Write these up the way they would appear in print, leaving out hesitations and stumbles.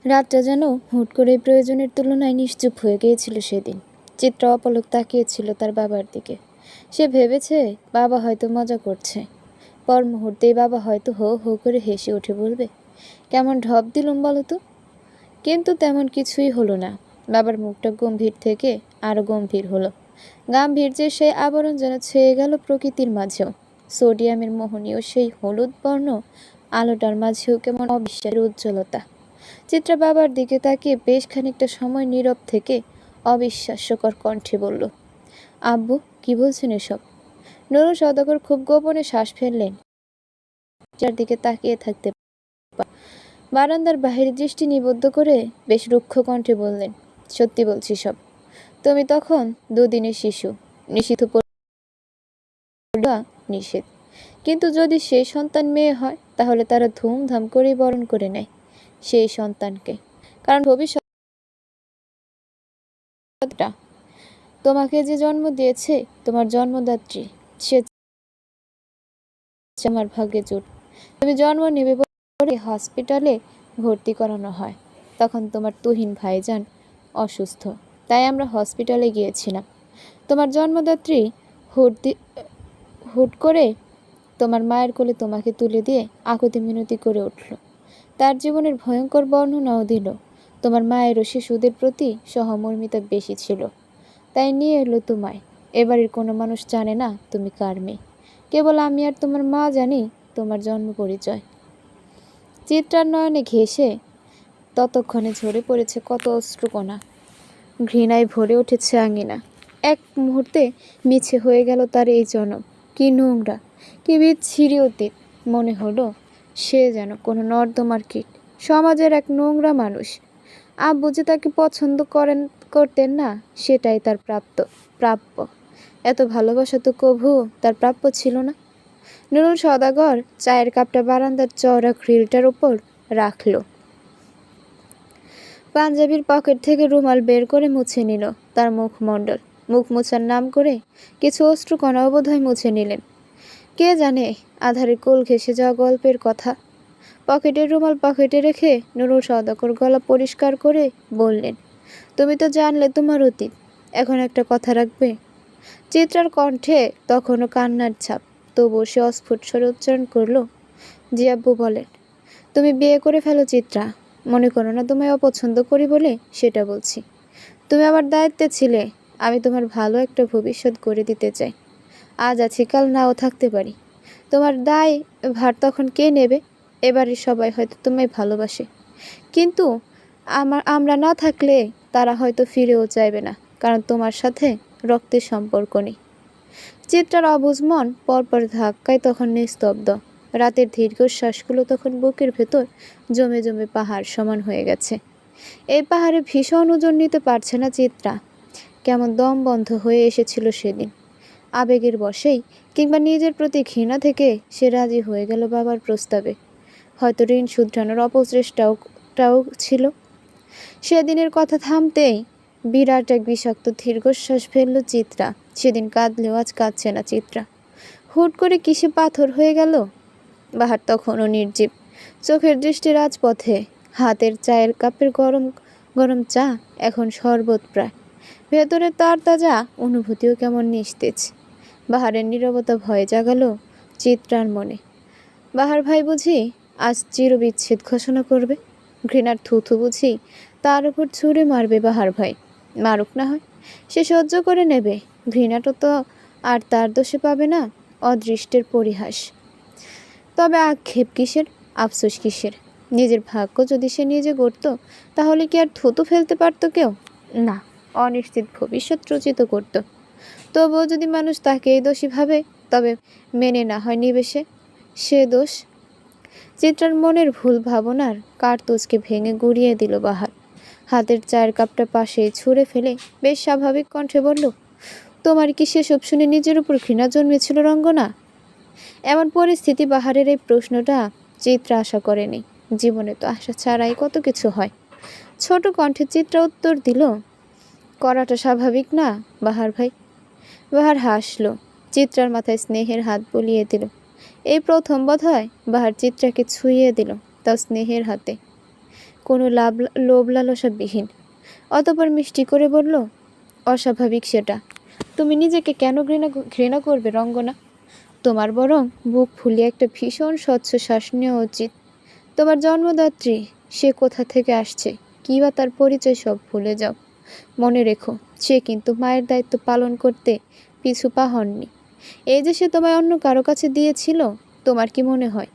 রাতটা যেন হুট করে প্রয়োজনের তুলনায় নিশ্চুপ হয়ে গিয়েছিল সেদিন। চিত্রা অপলক তাকিয়েছিল তার বাবার দিকে। সে ভেবেছে বাবা হয়তো মজা করছে। পর মুহূর্তেই বাবা হয়তো হো হো করে হেসে উঠে বলবে, কেমন ঢপ দিলুম বলো তো। কিন্তু তেমন কিছুই হলো না। বাবার মুখটা গম্ভীর থেকে আরো গম্ভীর হলো। গাম্ভীর্যের সেই আবরণ যেন ছেয়ে গেল প্রকৃতির মাঝেও। সোডিয়ামের মোহনীয় সেই হলুদ বর্ণ আলোটার মাঝেও কেমন অবিশ্বাসের উজ্জ্বলতা। চিত্রা বাবার দিকে তাকিয়ে বেশ খানিকটা সময় নীরব থেকে অবিশ্বাস্যকর কণ্ঠে বলল, আব্বু, কি বলছেন এসব? নুরুল সওদাগর খুব গোপনে শ্বাস ফেললেন। চারদিকে তাকিয়ে থাকতে বারান্দার বাহিরে দৃষ্টি নিবদ্ধ করে বেশ রুক্ষ কণ্ঠে বললেন, সত্যি বলছি সব। তুমি তখন 2 দিনের শিশু, নিষিদ্ধ নিষেধ। কিন্তু যদি সেই সন্তান মেয়ে হয় তাহলে তারা ধুমধাম করেই বরণ করে নেয় সেই সন্তানকে। কারণ ভবিষ্যৎটা তোমাকে যে জন্ম দিয়েছে, তোমার জন্মদাত্রী, সে আমার ভাগ্যে জোট। তুমি জন্ম নেবে বলে হসপিটালে ভর্তি করানো হয়। তখন তোমার তুহিন ভাইজান অসুস্থ, তাই আমরা হসপিটালে গিয়েছিলাম। তোমার জন্মদাত্রী হুট করে তোমার মায়ের কোলে তোমাকে তুলে দিয়ে আকুতি মিনতি করে উঠল। তার জীবনের ভয়ঙ্কর বর্ণনাও দিল। তোমার মায়েরও শিশুদের প্রতি সহমর্মিতা বেশি ছিল, তাই নিয়ে এলো তোমায়। এবারের কোনো মানুষ জানে না তুমি কার মেয়ে। কেবল আমি আর তোমার মা জানি তোমার জন্ম পরিচয়। চিত্রার নয়নে ঘেঁষে ততক্ষণে ঝরে পড়েছে কত অশ্রুকণা। ঘৃণায় ভরে উঠেছে আঙিনা। এক মুহূর্তে মিছে হয়ে গেল তার এই জনম। কি নোংরা, কি বিচ্ছিরি অতীত। মনে হলো সে যেন কোনো নর্দমার কীট, সমাজের এক নোংরা মানুষ। আব্বু যে তাকে পছন্দ করতেন না, সেটাই তার প্রাপ্য। এত ভালোবাসা তো কভু তার প্রাপ্য ছিল না। নুরুল সওদাগর চায়ের কাপটা বারান্দার চওড়া গ্রিলটার উপর রাখল। পাঞ্জাবির পকেট থেকে রুমাল বের করে মুছে নিল তার মুখমণ্ডল। মুখ মোছার নাম করে কিছু অশ্রুকণাও বোধহয় মুছে নিলেন। কে জানে আধারে কোল ঘেঁষে যাওয়া গল্পের কথা। পকেটের রুমাল পকেটে রেখে নুরুল সওদাগর গলা পরিষ্কার করে বললেন, তুমি তো জানলে তোমার অতীত, এখন একটা কথা রাখবে? চিত্রার কণ্ঠে তখনও কান্নার ছাপ, তবুও সে অস্ফুট স্বরে উচ্চারণ করল, জি আব্বু বলেন। তুমি বিয়ে করে ফেলো চিত্রা। মনে করো না তোমায় অপছন্দ করি বলে সেটা বলছি। তুমি আমার দায়িত্বে ছিলে। আমি তোমার ভালো একটা ভবিষ্যৎ গড়ে দিতে চাই। আজ আছি, কাল নাও থাকতে পারি। তোমার দায় ভার তখন কে নেবে? এবারে সবাই হয়তো তোমায় ভালোবাসে, কিন্তু আমরা না থাকলে তারা হয়তো ফিরেও চাইবে না, কারণ তোমার সাথে রক্তের সম্পর্ক নেই। চিত্রার অবুঝ মন পরপর ধাক্কায় তখন নিস্তব্ধ। রাতের দীর্ঘশ্বাসগুলো তখন বুকের ভেতর জমে জমে পাহাড় সমান হয়ে গেছে। এই পাহাড়ে ভীষণ ওজন নিতে পারছে না চিত্রা। কেমন দম বন্ধ হয়ে এসেছিল সেদিন। আবেগের বশেই কিংবা নিজের প্রতি ঘৃণা থেকে সে রাজি হয়ে গেল বাবার প্রস্তাবে। হয়তো ঋণ শুধরানোর অপচেষ্টাও ছিল। সেদিনের কথা থামতেই বিরাট এক বিষাক্ত দীর্ঘশ্বাস ফেলল চিত্রা। সেদিন কাঁদলেও আজ কাঁদছে না চিত্রা। হুট করে কিসে পাথর হয়ে গেল? বাহার তখনও নির্জীব, চোখের দৃষ্টি রাজপথে। হাতের চায়ের কাপের গরম গরম চা এখন শরবত প্রায়। ভেতরে তার তাজা অনুভূতিও কেমন নিস্তেজ। বাহারের নীরবতা ভয়ে জাগালো চিত্রার মনে। বাহার ভাই বুঝি আজ চিরবিচ্ছেদ ঘোষণা করবে? ঘৃণার থুথু বুঝি তার উপর ছুঁড়ে মারবে বাহার ভাই? মারুক না হয়, সে সহ্য করে নেবে। ঘৃণাটা তো আর তার দোষে পাবে না। অদৃষ্টের পরিহাস। তবে আক্ষেপ কিসের, আফসোস কিসের? নিজের ভাগ্য যদি সে নিজে গড়ত, তাহলে কি আর থুতু ফেলতে পারত কেউ? না, অনিশ্চিত ভবিষ্যৎ রচিত করত। তবুও যদি মানুষ তাকে এই দোষী ভাবে, তবে মেনে না হয় নিবেশে সে দোষ। চিত্রার মনের ভুল ভাবনার কার্তুজকে ভেঙে গুড়িয়ে দিল বাহার। হাতের চায়ের কাপটা পাশে ছুঁড়ে ফেলে বেশ স্বাভাবিক কণ্ঠে বলল, তোমার কি সেসব শুনে নিজের উপর ঘৃণা জন্মেছিল রঙ্গনা? এমন পরিস্থিতি বাহারের এই প্রশ্নটা চিত্রা আশা করেনি। জীবনে তো আশা ছাড়াই কত কিছু হয়। ছোট কণ্ঠে চিত্রা উত্তর দিল, করাটা স্বাভাবিক না বাহার ভাই। বাহার হাসল। চিত্রার মাথায় স্নেহের হাত বুলিয়ে দিল। এই প্রথম বোধহয় বাহার চিত্রাকে ছুঁয়ে দিল, তাও স্নেহের হাতে। কোনো লোভ লালসাবিহীন। অতঃপর মিষ্টি করে বলল, অস্বাভাবিক সেটা। তুমি নিজেকে কেন ঘৃণা করবে রঙ্গনা? তোমার বরং বুক ফুলিয়ে একটা ভীষণ স্বচ্ছ শ্বাস নেওয়া উচিত। তোমার জন্মদাত্রী, সে কোথা থেকে আসছে, কী বা তার পরিচয়, সব ভুলে যাও। মনে রেখো, সে কিন্তু মায়ের দায়িত্ব পালন করতে পিছু পা হননি। এই যে সে তোমায় অন্য কারো কাছে দিয়েছিল, তোমার কি মনে হয়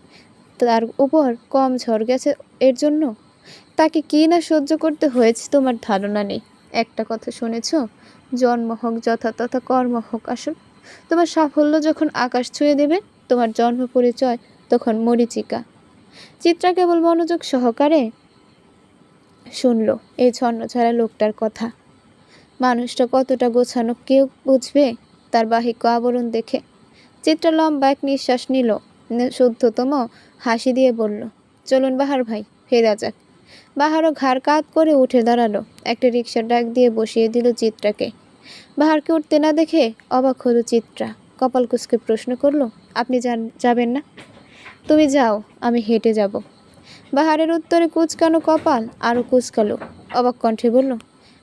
তার উপর কম ঝড় গেছে এর জন্য? তাকে কী না সহ্য করতে হয়েছে তোমার ধারণা নেই। একটা কথা শুনেছ, জন্ম হোক যথা তথা, কর্ম হোক আসল। তোমার সাফল্য যখন আকাশ ছুঁয়ে দেবে, তোমার জন্ম পরিচয় তখন মরীচিকা। চিত্রা কেবল মনোযোগ সহকারে শুনল এই ছন্নছাড়া লোকটার কথা। মানুষটা কতটা গোছানো কেউ বুঝবে তার বাহিক্য আবরণ দেখে। চিত্রা লম্বা এক নিঃশ্বাস নিল, শুদ্ধতম হাসি দিয়ে বলল, চলুন বাহার ভাই, ফেরা যাক। বাহারও ঘাড় কাত করে উঠে দাঁড়ালো। একটা রিকশার ডাক দিয়ে বসিয়ে দিল চিত্রাকে। বাহারকে উঠতে না দেখে অবাক হলো চিত্রা। কপাল কুঁচকে প্রশ্ন করলো, আপনি যাবেন না? তুমি যাও, আমি হেঁটে যাব। বাহারের উত্তরে কুচকানো কপাল আরও কুচকালো। অবাক কণ্ঠে বলল,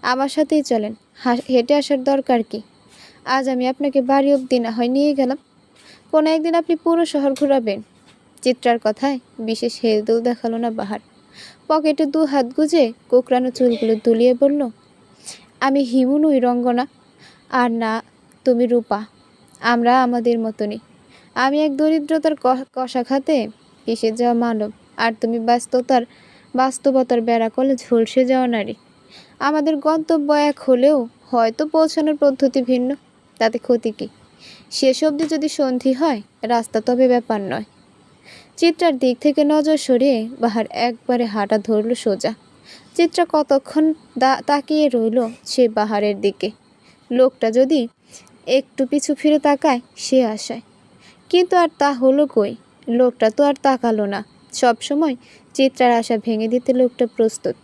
আমার সাথেই চলেন। হেঁটে আসার দরকার কি? আজ আমি আপনাকে বাড়ি অবধি না হয় নিয়ে গেলাম, কোনো একদিন আপনি পুরো শহর ঘোরাবেন। চিত্রার কথায় বিশেষ হেলদোল দেখালো না বাহার। পকেটে 2 হাত গুজে কোকড়ানো চুলগুলো দুলিয়ে বলল, আমি হিমু নই রঙ্গনা, আর না তুমি রূপা। আমরা আমাদের মতনই। আমি এক দরিদ্রতার কষাঘাতে পিষে যাওয়া মানব, আর তুমি বাস্তবতার বেড়াকলে ঝলসে যাওয়া নারী। আমাদের গন্তব্য এক হলেও হয়তো পৌঁছানোর পদ্ধতি ভিন্ন। তাতে ক্ষতি কী? শেষ অবধি যদি সন্ধি হয়, রাস্তা তবে ব্যাপার নয়। চিত্রার দিক থেকে নজর সরিয়ে বাহার একবারে হাঁটা ধরল সোজা। চিত্রা কতক্ষণ তাকিয়ে রইল সে বাহারের দিকে। লোকটা যদি একটু পিছু ফিরে তাকায় সে আশায়, কিন্তু আর তা হলো কই। লোকটা তো আর তাকালো না। সবসময় চিত্রার আশা ভেঙে দিতে লোকটা প্রস্তুত।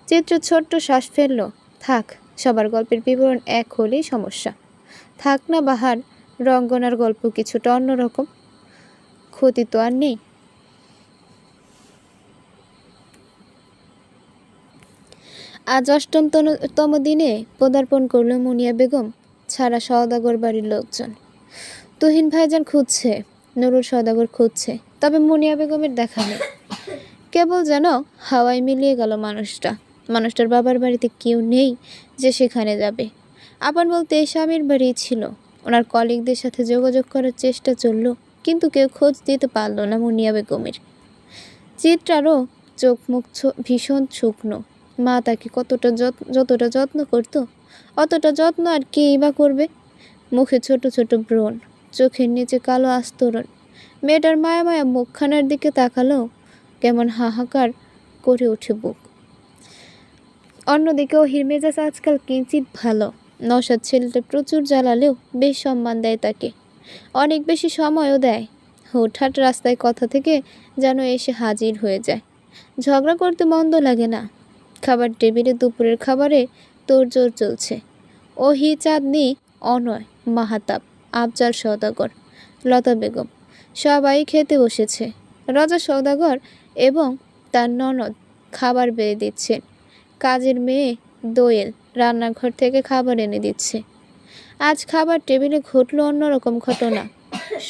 চিত্র ছোট্ট শ্বাস ফেলল। থাক, সবার গল্পের বিবরণ এক হলেই সমস্যা। থাক না বাহার, রঙ্গনার গল্প কিছুটা অন্যরকম। ক্ষতি তো আর নেই। আজ ৮ম দিনে পদার্পণ করল মুনিয়া বেগম ছাড়া সওদাগর বাড়ির লোকজন। তুহিন ভাইজান খুঁজছে, নুরুল সওদাগর খুঁজছে, তবে মুনিয়া বেগমের দেখা নেই। কেবল যেন হাওয়ায় মিলিয়ে গেল মানুষটার বাবার বাড়িতে কেউ নেই যে সেখানে যাবে। আপন বলতে এই স্বামীর বাড়িই ছিল। ওনার কলিগদের সাথে যোগাযোগ করার চেষ্টা চলল, কিন্তু কেউ খোঁজ দিতে পারল না মুনিয়া বেগমের। চিত্রারও চোখ মুখ ভীষণ শুকনো। মা তাকে যতটা যত্ন করত, অতটা যত্ন আর কেই বা করবে। মুখে ছোট ছোট ব্রণ, চোখের নিচে কালো আস্তরণ। মেয়েটার মায়া মায়া মুখখানার দিকে তাকালেও কেমন হাহাকার করে ওঠে বুক। অন্যদিকে ওহির মেজাজ আজকাল কিঞ্চিত ভালো। নওশাদ ছেলেটা প্রচুর জ্বালালেও বেশ সম্মান দেয় তাকে, অনেক বেশি সময়ও দেয়। হুটহাট রাস্তায় কথা থেকে যেন এসে হাজির হয়ে যায়। ঝগড়া করতে মন্দ লাগে না। খাবার টেবিলে দুপুরের খাবারে তোড়জোড় চলছে। ওহি, চাঁদনি, অনয়, মাহাতাব, আফজাল সওদাগর, লতা বেগম সবাই খেতে বসেছে। রাজা সওদাগর এবং তার ননদ খাবার বেড়ে দিচ্ছেন। কাজের মেয়ে দোয়েল রান্নাঘর থেকে খাবার এনে দিচ্ছে। আজ খাবার টেবিলে ঘটল অন্যরকম ঘটনা।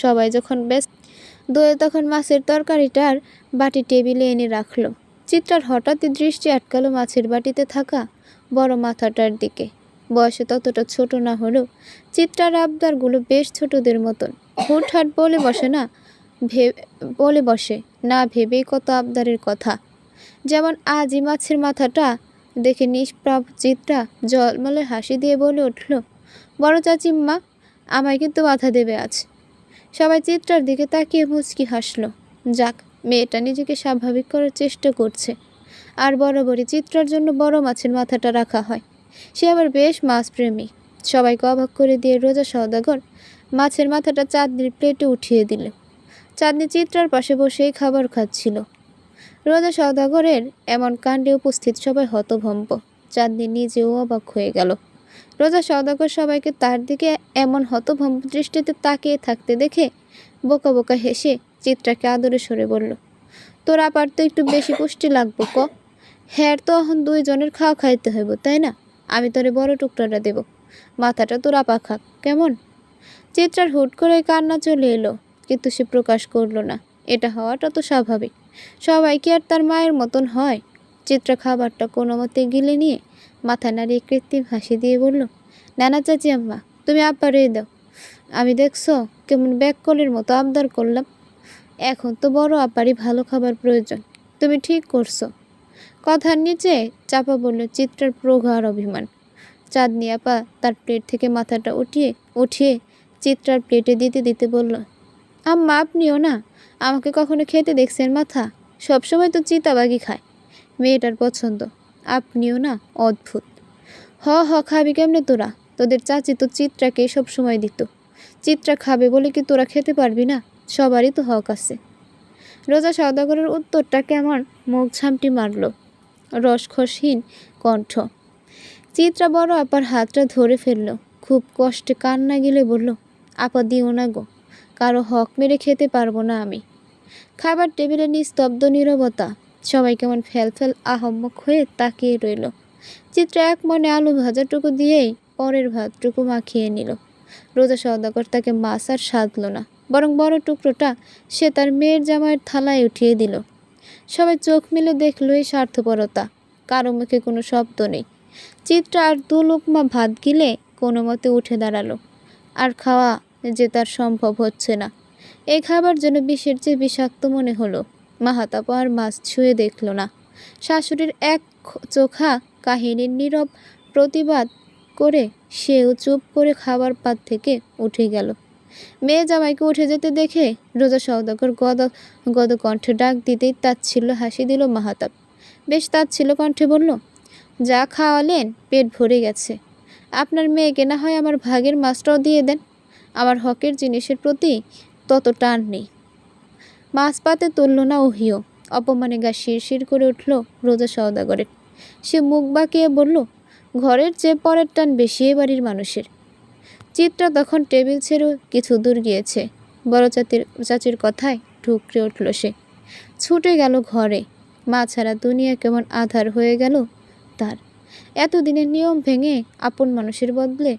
সবাই যখন ব্যস্ত, দোয়েল তখন মাছের তরকারিটার বাটি টেবিলে এনে রাখল। চিত্রার হঠাৎই দৃষ্টি আটকালো মাছের বাটিতে থাকা বড় মাথাটার দিকে। বয়সে ততটা ছোট না হলেও চিত্রার আবদারগুলো বেশ ছোটদের মতন। হুটহাট বলে বসে না ভেবেই কত আবদারের কথা। যেমন আজই মাছের মাথাটা দেখে নিষ্প্রাপ চিত্রা জলমলে হাসি দিয়ে বলে উঠল, বড় চাচিম্মা, আমায় কিন্তু মাথা দেবে আজ। সবাই চিত্রার দিকে তাকিয়ে মুচকি হাসল। যাক, মেয়েটা নিজেকে স্বাভাবিক করার চেষ্টা করছে। আর বরাবরই চিত্রার জন্য বড় মাছের মাথাটা রাখা হয়। সে আবার বেশ মাছপ্রেমী। সবাইকে অবাক করে দিয়ে রোজা সওদাগর মাছের মাথাটা চাঁদনির প্লেটে উঠিয়ে দিল। চাঁদনি চিত্রার পাশে বসেই খাবার খাচ্ছিল। রোজা সওদাগরের এমন কাণ্ডে উপস্থিত সবাই হতভম্ব। চাঁদনি নিজেও অবাক হয়ে গেল। রোজা সওদাগর সবাইকে তার দিকে এমন হতভম্ব দৃষ্টিতে তাকিয়ে থাকতে দেখে বোকা বোকা হেসে চিত্রাকে আদরে সরে বলল, তোর আপার তো একটু বেশি পুষ্টি লাগবো ক। হ্যাঁ তো এখন দুইজনের খাওয়া খাইতে হইব, তাই না? আমি তোরে বড় টুকরাটা দেব, মাথাটা তোর আপা খাক, কেমন? চিত্রার হুট করে কান্না চলে এলো, কিন্তু সে প্রকাশ করলো না। এটা হওয়াটা তো স্বাভাবিক, সবাই কি আর তার মায়ের মতন হয়? চিত্রা খাবারটা কোনো মতে গিলে নিয়ে মাথা নাড়িয়ে কৃত্রিম হাসি দিয়ে বলল, নানা চাচি আম্মা, তুমি আব্বারে দাও। আমি দেখছো কেমন ব্যাককলের মতো আবদার করলাম। এখন তো বড় আব্বারই ভালো খাবার প্রয়োজন। তুমি ঠিক করছো। কথার নিচে চাপা বলল চিত্রার প্রগাঢ় অভিমান। চাঁদনি আপা তার প্লেট থেকে মাথাটা উঠিয়ে চিত্রার প্লেটে দিতে দিতে বলল, আম্মা আপনিও না, আমাকে কখনো খেতে দেখছেন মাথা? সবসময় তো চিতাবাগি খায়, মেয়েটার পছন্দ। আপনিও না অদ্ভুত। খাবি কেমনে তোরা? তোদের চাচি তো চিত্রাকে সব সময় দিত। চিত্রা খাবে বলে কি তোরা খেতে পারবি না? সবারই তো হক আছে। রোজা সওদাগরের উত্তরটা কেমন মুখ ঝামটি মারল, রসখসহীন কণ্ঠ। চিত্রা বড় আপার হাতটা ধরে ফেলল, খুব কষ্টে কান্না গিলে বলল, আপা দিও না গো, কারো হক মেরে খেতে পারবো না আমি। খাবার টেবিলে নিস্তব্ধ নীরবতা, সবাই কেমন ফেল আহম্মক হয়ে তাকিয়ে রইল। চিত্রা এক মনে আলু ভাজাটুকু দিয়েই পরের ভাতটুকু মাখিয়ে নিল। রোজা সওদাগর তাকে মাছ আর সাধল না, বরং বড় টুকরোটা সে তার মেয়ের জামাইয়ের থালায় উঠিয়ে দিল। সবাই চোখ মেলে দেখল এই স্বার্থপরতা, কারো মুখে কোনো শব্দ নেই। চিত্রা আর দু লোকমা ভাত গিলে কোনো মতে উঠে দাঁড়ালো। আর খাওয়া যে তার সম্ভব হচ্ছে না। এই খাবার যেন বিষের চেয়ে বিষাক্ত মনে হলো। মাহাতাপা আর মাছ ছুঁয়ে দেখল না। শাশুড়ির এক চোখা কাহিনীর নীরব প্রতিবাদ করে সেও চুপ করে খাবার পাত থেকে উঠে গেল। মেয়ে জামাইকে উঠে যেতে দেখে রোজা সওদাগর গদ কণ্ঠে ডাক দিতেই তাচ্ছিল্য হাসি দিল মাহাতাব। বেশ তাচ্ছিল্য কণ্ঠে বলল, যা খাওয়ালেন পেট ভরে গেছে। আপনার মেয়েকে না হয় আমার ভাগের মাছটাও দিয়ে দেন, আমার হকের জিনিসের প্রতি তত টান নেই। মাছ পাতে তুলল না ওহিও। অপমানে গা শিরশির করে উঠল রোজা সওদাগরের। সে মুখ বাঁকিয়ে বলল, ঘরের চেয়ে পরের টান বেশি এ বাড়ির মানুষের। চিত্রা তখন টেবিল ছেড়ে কিছু দূর গিয়েছে। বড় চাচির কথায় ঠুকরে উঠল সে, ছুটে গেল ঘরে। মা ছাড়া দুনিয়া কেমন আধার হয়ে গেল তার। এতদিনের নিয়ম ভেঙে আপন মানুষের বদলে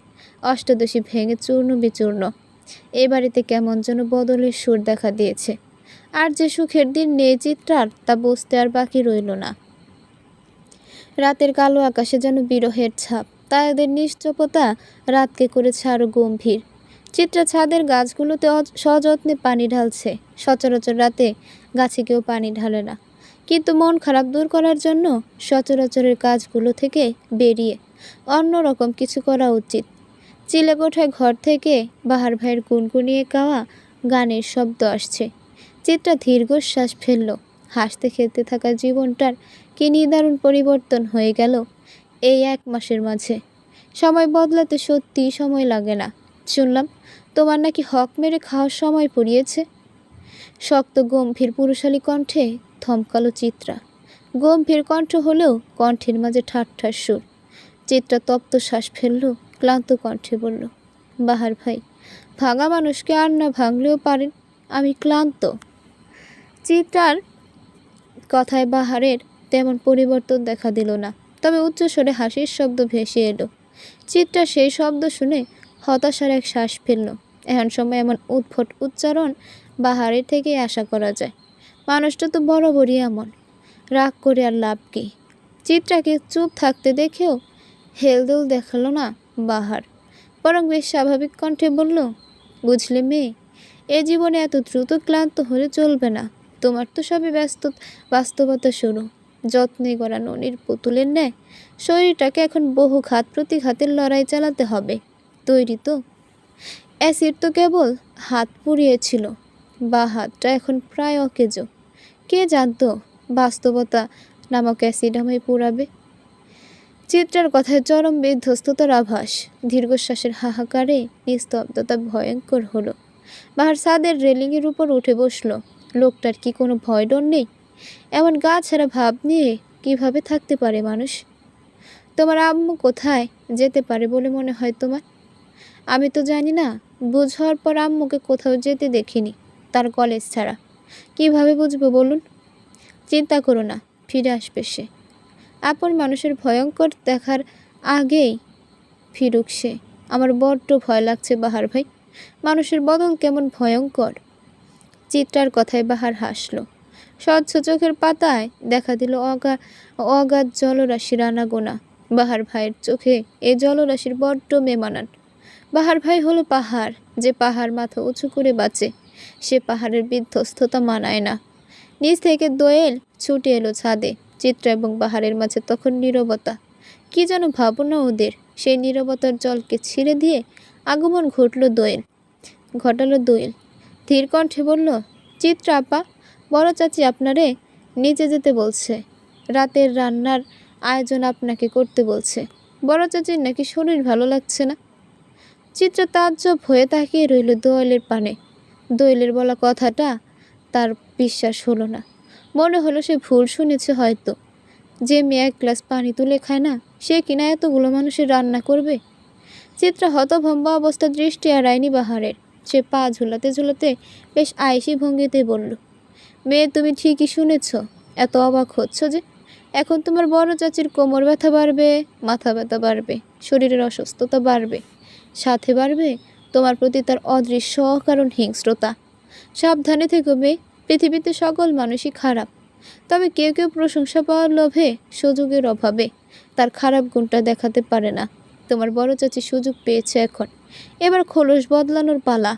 অষ্টাদশী ভেঙে চূর্ণ বিচূর্ণ। এ বাড়িতে কেমন যেন বদলের সুর দেখা দিয়েছে। আর যে সুখের দিন নেই চিত্রার, তা বুঝতে আর বাকি রইল না। রাতের কালো আকাশে যেন বিরহের ছাপ, তাদের নিশ্চপতা রাতকে করেছে আরো গম্ভীর। চিত্রা ছাদের গাছগুলোতে সযত্নে পানি ঢালছে। সচরাচর রাতে গাছে কেউ পানি ঢালে না, কিন্তু মন খারাপ দূর করার জন্য সচরাচরের কাজগুলো থেকে বেরিয়ে অন্যরকম কিছু করা উচিত। চিলেকোঠায় ঘর থেকে বাহার ভাইয়ের গুনগুনিয়ে গাওয়া গানের শব্দ আসছে। চিত্রা দীর্ঘশ্বাস ফেলল। হাসতে খেলতে থাকা জীবনটার কি নিদারুণ পরিবর্তন হয়ে গেল এই 1 মাসের মাঝে। সময় বদলাতে সত্যিই সময় লাগে না। শুনলাম তোমার নাকি হক মেরে খাওয়ার সময় পড়িয়েছে। শক্ত গম্ভীর পুরুষালী কণ্ঠে থমকালো চিত্রা। গম্ভীর কণ্ঠ হলেও কণ্ঠের মাঝে ঠাট্টার সুর। চিত্রা তপ্ত শ্বাস ফেলল, ক্লান্ত কণ্ঠে বলল, বাহার ভাই, ভাঙা মানুষকে আর না ভাঙলেও পারেন, আমি ক্লান্ত। চিত্রার কথায় বাহারের তেমন পরিবর্তন দেখা দিল না, তবে উচ্চস্বরে হাসির শব্দ ভেসে এলো। চিত্রা সেই শব্দ শুনে হতাশার এক শ্বাস ফেলল। এমন সময় এমন উদ্ভট উচ্চারণ বাহারের থেকেই আশা করা যায়। মানুষটা তো বরাবরই এমন, রাগ করে আর লাভ কি? চিত্রাকে চুপ থাকতে দেখেও হেলদোল দেখালো না বাহার, বরং বেশ স্বাভাবিক কণ্ঠে বলল, বুঝলে মেয়ে, এ জীবনে এত দ্রুত ক্লান্ত হলে চলবে না। তোমার তো সবই বাস্তবতা শুরু। যত্নে গড়া ননির পুতুলের ন্যায় শরীরটাকে এখন বহু ঘাত প্রতিঘাতের লড়াই চালাতে হবে। তৈরি তো? অ্যাসিড তো কেবল হাত পুড়িয়েছিল, বা হাতটা এখন প্রায় অকেজো। কে জানতো বাস্তবতা নামক অ্যাসিড আমায় পুড়াবে? চিত্রার কথায় চরম বিধ্বস্ততার আভাস। দীর্ঘশ্বাসের হাহাকারে নিস্তব্ধতা ভয়ঙ্কর হলো। বাহার ছাদের রেলিংয়ের উপর উঠে বসল। লোকটার কি কোনো ভয় ডর নেই? এমন গা ছাড়া ভাব নিয়ে কিভাবে থাকতে পারে মানুষ? তোমার আম্মু কোথায় যেতে পারে বলে মনে হয় তোমার? আমি তো জানি না। বুঝ হওয়ার পর আম্মুকে কোথাও যেতে দেখিনি, তার কলেজ ছাড়া। কিভাবে বুঝবো বলুন? চিন্তা করো না, ফিরে আসবে সে। আপন মানুষের ভয়ঙ্কর দেখার আগেই ফিরুক সে। আমার বড্ড ভয় লাগছে বাহার ভাই, মানুষের বদল কেমন ভয়ঙ্কর। চিত্রার কথায় বাহার হাসল। স্বচ্ছ চোখের পাতায় দেখা দিল অগাধ জলরাশির আনাগোনা। বাহার ভাইয়ের চোখে এই জলরাশির বড্ড মেমানান। বাহার ভাই হলো পাহাড়, যে পাহাড় মাথা উঁচু করে বাঁচে, সে পাহাড়ের বিধ্বস্ততা মানায় না। নিচ থেকে দোয়েল ছুটে এলো ছাদে। চিত্রা এবং বাহারের মাঝে তখন নীরবতা। কি যেন ভাবনা ওদের। সেই নীরবতার জলকে ছিঁড়ে দিয়ে আগমন ঘটালো দোয়েল। ধীর কণ্ঠে বলল, চিত্রা আপা, বড় চাচি আপনারে নিচে যেতে বলছে। রাতের রান্নার আয়োজন আপনাকে করতে বলছে। বড় চাচির নাকি শরীর ভালো লাগছে না। চিত্রা তাজ্জব হয়ে তাকিয়ে রইল দোয়েলের পানে। দোয়েলের বলা কথাটা তার বিশ্বাস হলো না। মনে হলো সে ভুল শুনেছে হয়তো। যে মেয়ে এক গ্লাস পানি তুলে খায় না, সে কিনা এতগুলো মানুষের রান্না করবে। চিত্রা হতভম্ব অবস্থা দৃষ্টি এড়ায়নি বাহারের। সে পা ঝুলাতে ঝুলাতে বেশ আয়েসি ভঙ্গিতে বলল, মেয়ে, তুমি ঠিকই শুনেছ। এত অবাক হচ্ছ যে? এখন তোমার বড় চাচির কোমর ব্যথা বাড়বে, মাথা ব্যথা বাড়বে, শরীরের অসুস্থতা বাড়বে, সাথে বাড়বে তোমার প্রতি তার অদৃশ্য অকারণ হিংস্রতা। সাবধানে থেকো মেয়ে, পৃথিবীতে সকল মানুষই খারাপ, তবে কেউ কেউ প্রশংসা পাওয়ার লোভে, সুযোগের অভাবে তার খারাপ গুণটা দেখাতে পারে না। তোমার বড় চাচি সুযোগ পেয়েছে এখন, এবার খোলস বদলানোর পালা।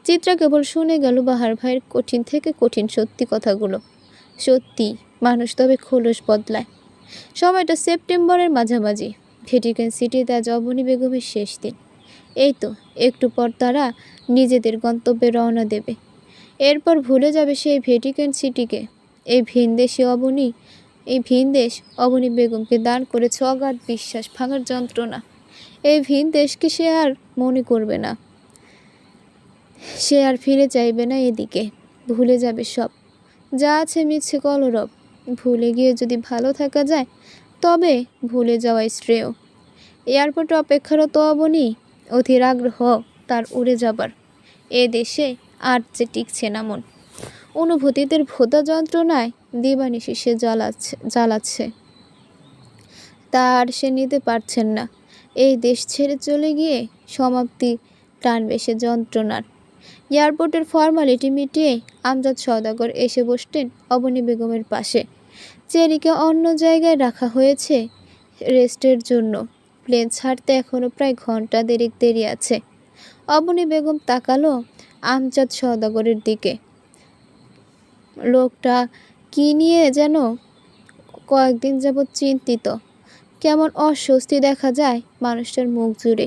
চিত্রা কেবল শুনে গেল বাহার ভাইয়ের কঠিন থেকে কঠিন সত্যি কথাগুলো। সত্যি মানুষ তবে খোলস বদলায়। সময়টা সেপ্টেম্বরের মাঝামাঝি। ভ্যাটিকান সিটিতে আজ অবনী বেগমের শেষ দিন। এই তো একটু পর তারা নিজেদের গন্তব্যে রওনা দেবে। এরপর ভুলে যাবে সেই ভ্যাটিকান সিটিকে। এই ভিনদেশ অবনী বেগমকে দান করেছে অগাধ বিশ্বাস ভাঙার যন্ত্রণা। এই ভিন দেশকে সে আর মনে করবে না, সে আর ফিরে চাইবে না এদিকে। ভুলে যাবে সব, যা আছে মিছে কলরব। ভুলে গিয়ে যদি ভালো থাকা যায়, তবে ভুলে যাওয়াই শ্রেয়। এয়ারপোর্টে অপেক্ষারত অবনী অধীর আগ্রহ তার উড়ে যাবার। এ দেশে আর যে টিকছে না মন। অনুভূতিদের ভোঁতা যন্ত্রণায় দিবানিশি সে জ্বালাচ্ছে। তার সে নিতে পারছেন না। এই দেশ ছেড়ে চলে গিয়ে সমাপ্তি টানবে সে যন্ত্রণার। এয়ারপোর্টের ফর্মালিটি মিটিয়ে আমজাদ সওদাগর এসে বসতেন অবনী বেগমের পাশে। চেরিকে অন্য জায়গায় রাখা হয়েছে রেস্টের জন্য। প্লেন ছাড়তে এখনও প্রায় ঘন্টা দেরি আছে। অবনী বেগম তাকালো আমজাদ সওদাগরের দিকে। লোকটা কি নিয়ে যেন কয়েকদিন যাবৎ চিন্তিত। কেমন অস্বস্তি দেখা যায় মানুষটার মুখ জুড়ে।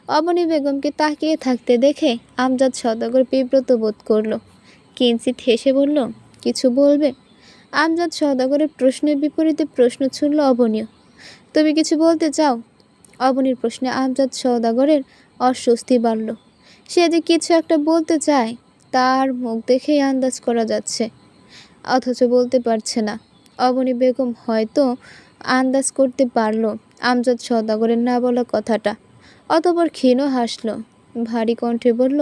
অবনী বেগমকে তাকিয়ে থাকতে দেখে আমজাদ সওদাগর বিব্রত বোধ করল। কিঞ্চিত হেসে বলল, কিছু বলবে? আমজাদ সওদাগরের প্রশ্নের বিপরীতে প্রশ্ন ছুড়ল অবনীও। তুমি কিছু বলতে চাও? অবনীর প্রশ্নে আমজাদ সওদাগরের অস্বস্তি বাড়ল। সে যে কিছু একটা বলতে চায় তার মুখ দেখেই আন্দাজ করা যাচ্ছে, অথচ বলতে পারছে না। অবনী বেগম হয়তো আন্দাজ করতে পারল আমজাদ সওদাগরের না বলা কথাটা। অতঃপর ক্ষীণ হাসল, ভারী কণ্ঠে বলল,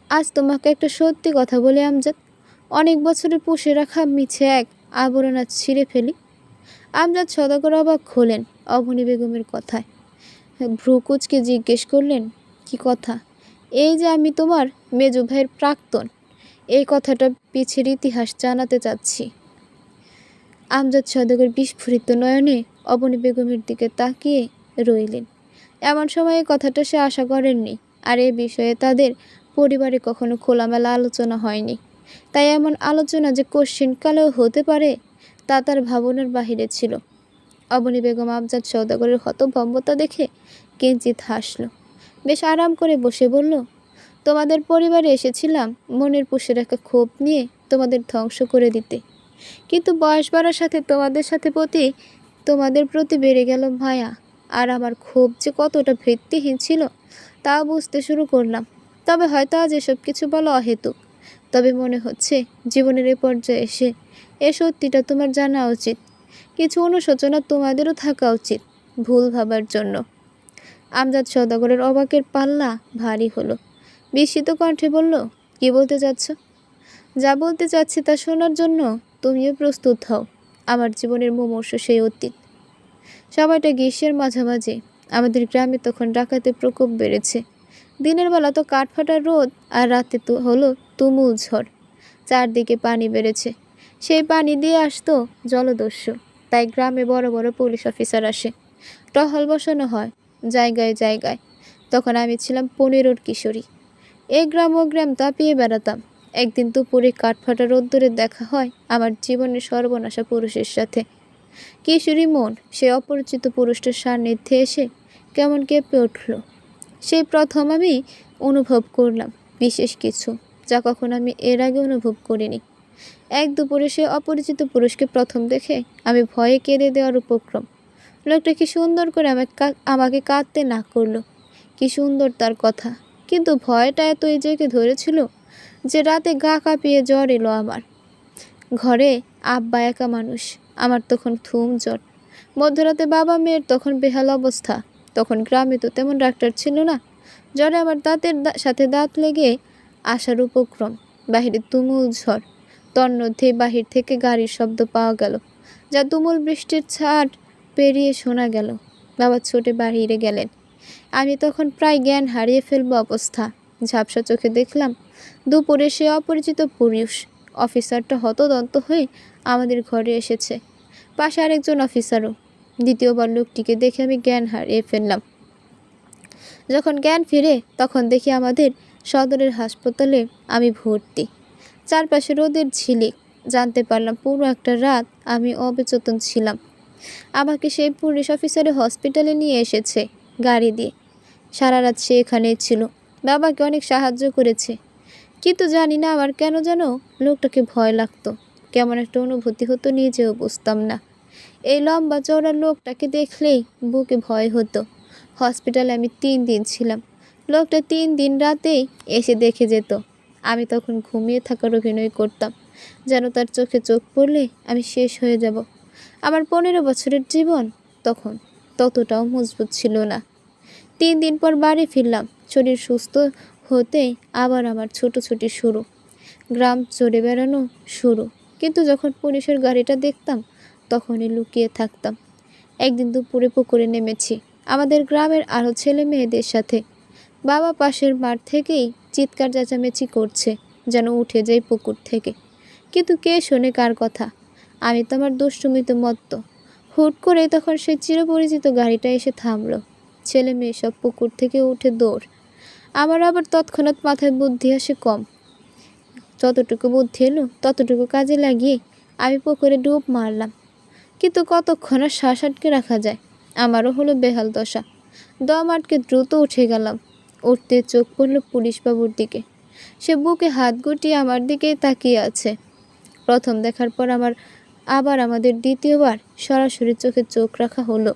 আজ তোমাকে একটা সত্যি কথা বলে আমজাদ, অনেক বছরের পুষে রাখা মিছে এক আবরণ আজ ছিঁড়ে ফেলি। আমজাদ সওদাগর অবাক হলেন অবনী বেগমের কথায়। ভ্রুকুচকে জিজ্ঞেস করলেন, কি কথা? এই যে আমি তোমার মেজো ভাইয়ের প্রাক্তন, এই কথাটা পিছের ইতিহাস জানাতে চাচ্ছি। আমজাদ সওদাগর বিস্ফোরিত নয়নে অবনী বেগমের দিকে তাকিয়ে রইলেন। এমন সময় এই কথাটা সে আশা করেননি। আর এ বিষয়ে তাদের পরিবারে কখনো খোলামেলা আলোচনা হয়নি। তাই এমন আলোচনা যে কোশ্চিনকালেও হতে পারে তা তার ভাবনার বাহিরে ছিল। অবনী বেগম আমজাদ সওদাগরের হতভম্বতা দেখে কিঞ্চিত হাসল। বেশ আরাম করে বসে বলল, তোমাদের পরিবারে এসেছিলাম মনের পুষে রাখা ক্ষোভ নিয়ে তোমাদের ধ্বংস করে দিতে। কিন্তু বয়স বাড়ার সাথে তোমাদের প্রতি বেড়ে গেল মায়া। আর আমার ক্ষোভ যে কতটা ভিত্তিহীন ছিল তা বুঝতে শুরু করলাম। তবে হয়তো আজ এসব কিছু বলা অহেতুক। তবে মনে হচ্ছে জীবনের এ পর্যায়ে এসে এ সত্যিটা তোমার জানা উচিত। কিছু অনুশোচনা তোমাদেরও থাকা উচিত ভুল ভাবার জন্য। আমজাদ সওদাগরের অবাকের পাল্লা ভারী হলো। বিস্মিত কণ্ঠে বলল, কি বলতে চাচ্ছ? যা বলতে চাচ্ছি তা শোনার জন্য তুমিও প্রস্তুত হও। আমার জীবনের মুমূর্ষু সেই অতীত, সময়টা গ্রীষ্মের মাঝামাঝি। আমাদের গ্রামে তখন ডাকাতের প্রকোপ বেড়েছে। দিনের বেলা তো কাঠফাটা রোদ, আর রাতে তো হলো তুমুল ঝড়। চারদিকে পানি বেড়েছে। সেই পানি দিয়ে আসতো জলদস্যু। তাই গ্রামে বড় বড় পুলিশ অফিসার আসে, টহল বসানো হয় জায়গায় জায়গায়। তখন আমি ছিলাম 15-র কিশোরী। এ গ্রাম ও গ্রাম তাপিয়ে বেড়াতাম। একদিন দুপুরে কাঠফাটা রোদ্দুরে দেখা হয় আমার জীবনের সর্বনাশা পুরুষের সাথে। কিশোরী মন সে অপরিচিত পুরুষটার সান্নিধ্যে এসে কেমন কেঁপে উঠল। সেই প্রথম আমি অনুভব করলাম বিশেষ কিছু, যা কখনো আমি এর আগে অনুভব করিনি। এক দুপুরে সে অপরিচিত পুরুষকে প্রথম দেখে আমি ভয়ে কেঁদে দেওয়ার উপক্রম। লোকটা কি সুন্দর করে আমাকে কাঁদতে না করলো। কি সুন্দর তার কথা, কিন্তু ভয়টা এতই জেগে ধরেছিল যে রাতে গা কাঁপিয়ে জ্বর এলো আমার। ঘরে আব্বা একা মানুষ, আমার তখন থুম জ্বর। মধ্যরাতে বাবা মেয়ের তখন বেহাল অবস্থা। তখন গ্রামে তো তেমন ডাক্তার ছিল না। জ্বরে আমার দাঁতের সাথে দাঁত লেগে আসার উপক্রম। বাহিরে তুমুল ঝড়। তন্মধ্যে বাহির থেকে গাড়ির শব্দ পাওয়া গেল, যা তুমুল বৃষ্টির ছাট পেরিয়ে শোনা গেল। বাবা ছুটে বাহিরে গেলেন। আমি তখন প্রায় জ্ঞান হারিয়ে ফেলব অবস্থা। ঝাপসা চোখে দেখলাম দুপুরে সে অপরিচিত পুরুষ অফিসারটা হতদন্ত হয়ে আমাদের ঘরে এসেছে। পাশে আরেকজন অফিসারও। দ্বিতীয়বার লোকটিকে দেখে আমি জ্ঞান হারিয়ে ফেললাম। যখন জ্ঞান ফিরে তখন দেখি আমাদের সদরের হাসপাতালে আমি ভর্তি। চারপাশে রোদের ঝিলিক। জানতে পারলাম পুরো একটা রাত আমি অচেতন ছিলাম। আমাকে সেই পুলিশ অফিসারে হসপিটালে নিয়ে এসেছে গাড়ি দিয়ে। সারা রাত সে এখানে ছিল, বাবাকে অনেক সাহায্য করেছে। কিন্তু জানি না আমার কেন যেন লোকটাকে ভয় লাগতো। কেমন একটা অনুভূতি হতো, নিজেও বুঝতাম না। এই লম্বা চওড়া লোকটাকে দেখলেই বুকে ভয় হতো। হসপিটালে আমি 3 দিন ছিলাম। লোকটা 3 দিন রাতেই এসে দেখে যেত। আমি তখন ঘুমিয়ে থাকার অভিনয় করতাম, যেন তার চোখে চোখ পড়লে আমি শেষ হয়ে যাব। আমার 15 বছরের জীবন তখন ততটাও মজবুত ছিল না। 3 দিন পর বাড়ি ফিরলাম। শরীর সুস্থ হতে আবার আমার ছোটাছুটি শুরু, গ্রাম চড়ে বেড়ানো শুরু। কিন্তু যখন পুলিশের গাড়িটা দেখতাম তখনই লুকিয়ে থাকতাম। একদিন দুপুরে পুকুরে নেমেছি আমাদের গ্রামের আরও ছেলে মেয়েদের সাথে। বাবা পাশের মাঠ থেকেই চিৎকার চেঁচামেচি করছে, যেন উঠে যাই পুকুর থেকে। কিন্তু কে শোনে কার কথা? আমি তো আমার দুষ্টুমিতে মত্ত। হুট করে তখন সেই চিরপরিচিত গাড়িটা এসে থামলো। ছেলে মেয়ে সব পুকুর থেকে উঠে দৌড়। আমার আবার তৎক্ষণাৎ মাথায় বুদ্ধি আসে কম। যতটুকু বুদ্ধি এলো ততটুকু কাজে লাগিয়ে আমি পুকুরে ডুব মারলাম। কিন্তু কতক্ষণ আর শ্বাস আটকে রাখা যায়? আমারও হলো বেহাল দশা। দম আটকে দ্রুত উঠে গেলাম। উঠতে চোখ পড়ল পুলিশবাবুর দিকে। সে বুকে হাত গুটিয়ে আমার দিকেই তাকিয়ে আছে। প্রথম দেখার পর আবার আমাদের দ্বিতীয়বার সরাসরি চোখে চোখ রাখা হলো।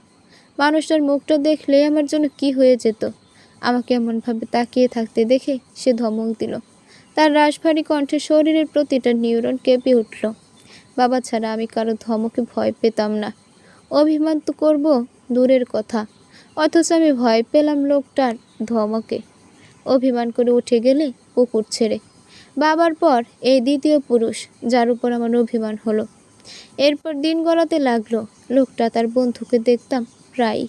মানুষটার মুখটা দেখলেই আমার জন্য কি হয়ে যেত। আমাকে এমনভাবে তাকিয়ে থাকতে দেখে সে ধমক দিল। তার রাশভারী কণ্ঠে শরীরের প্রতিটা নিউরন কেঁপে উঠল। বাবা ছাড়া আমি কারো ধমকে ভয় পেতাম না। অভিমান তো করব দূরের কথা, অথচ আমি ভয় পেলাম লোকটার ধমকে। অভিমান করে উঠে গেলে পুকুর ছেড়ে। বাবার পর এই দ্বিতীয় পুরুষ যার উপর আমার অভিমান হলো। এরপর দিন গড়াতে লাগলো। লোকটা তার বন্ধুকে দেখতাম প্রায়ই।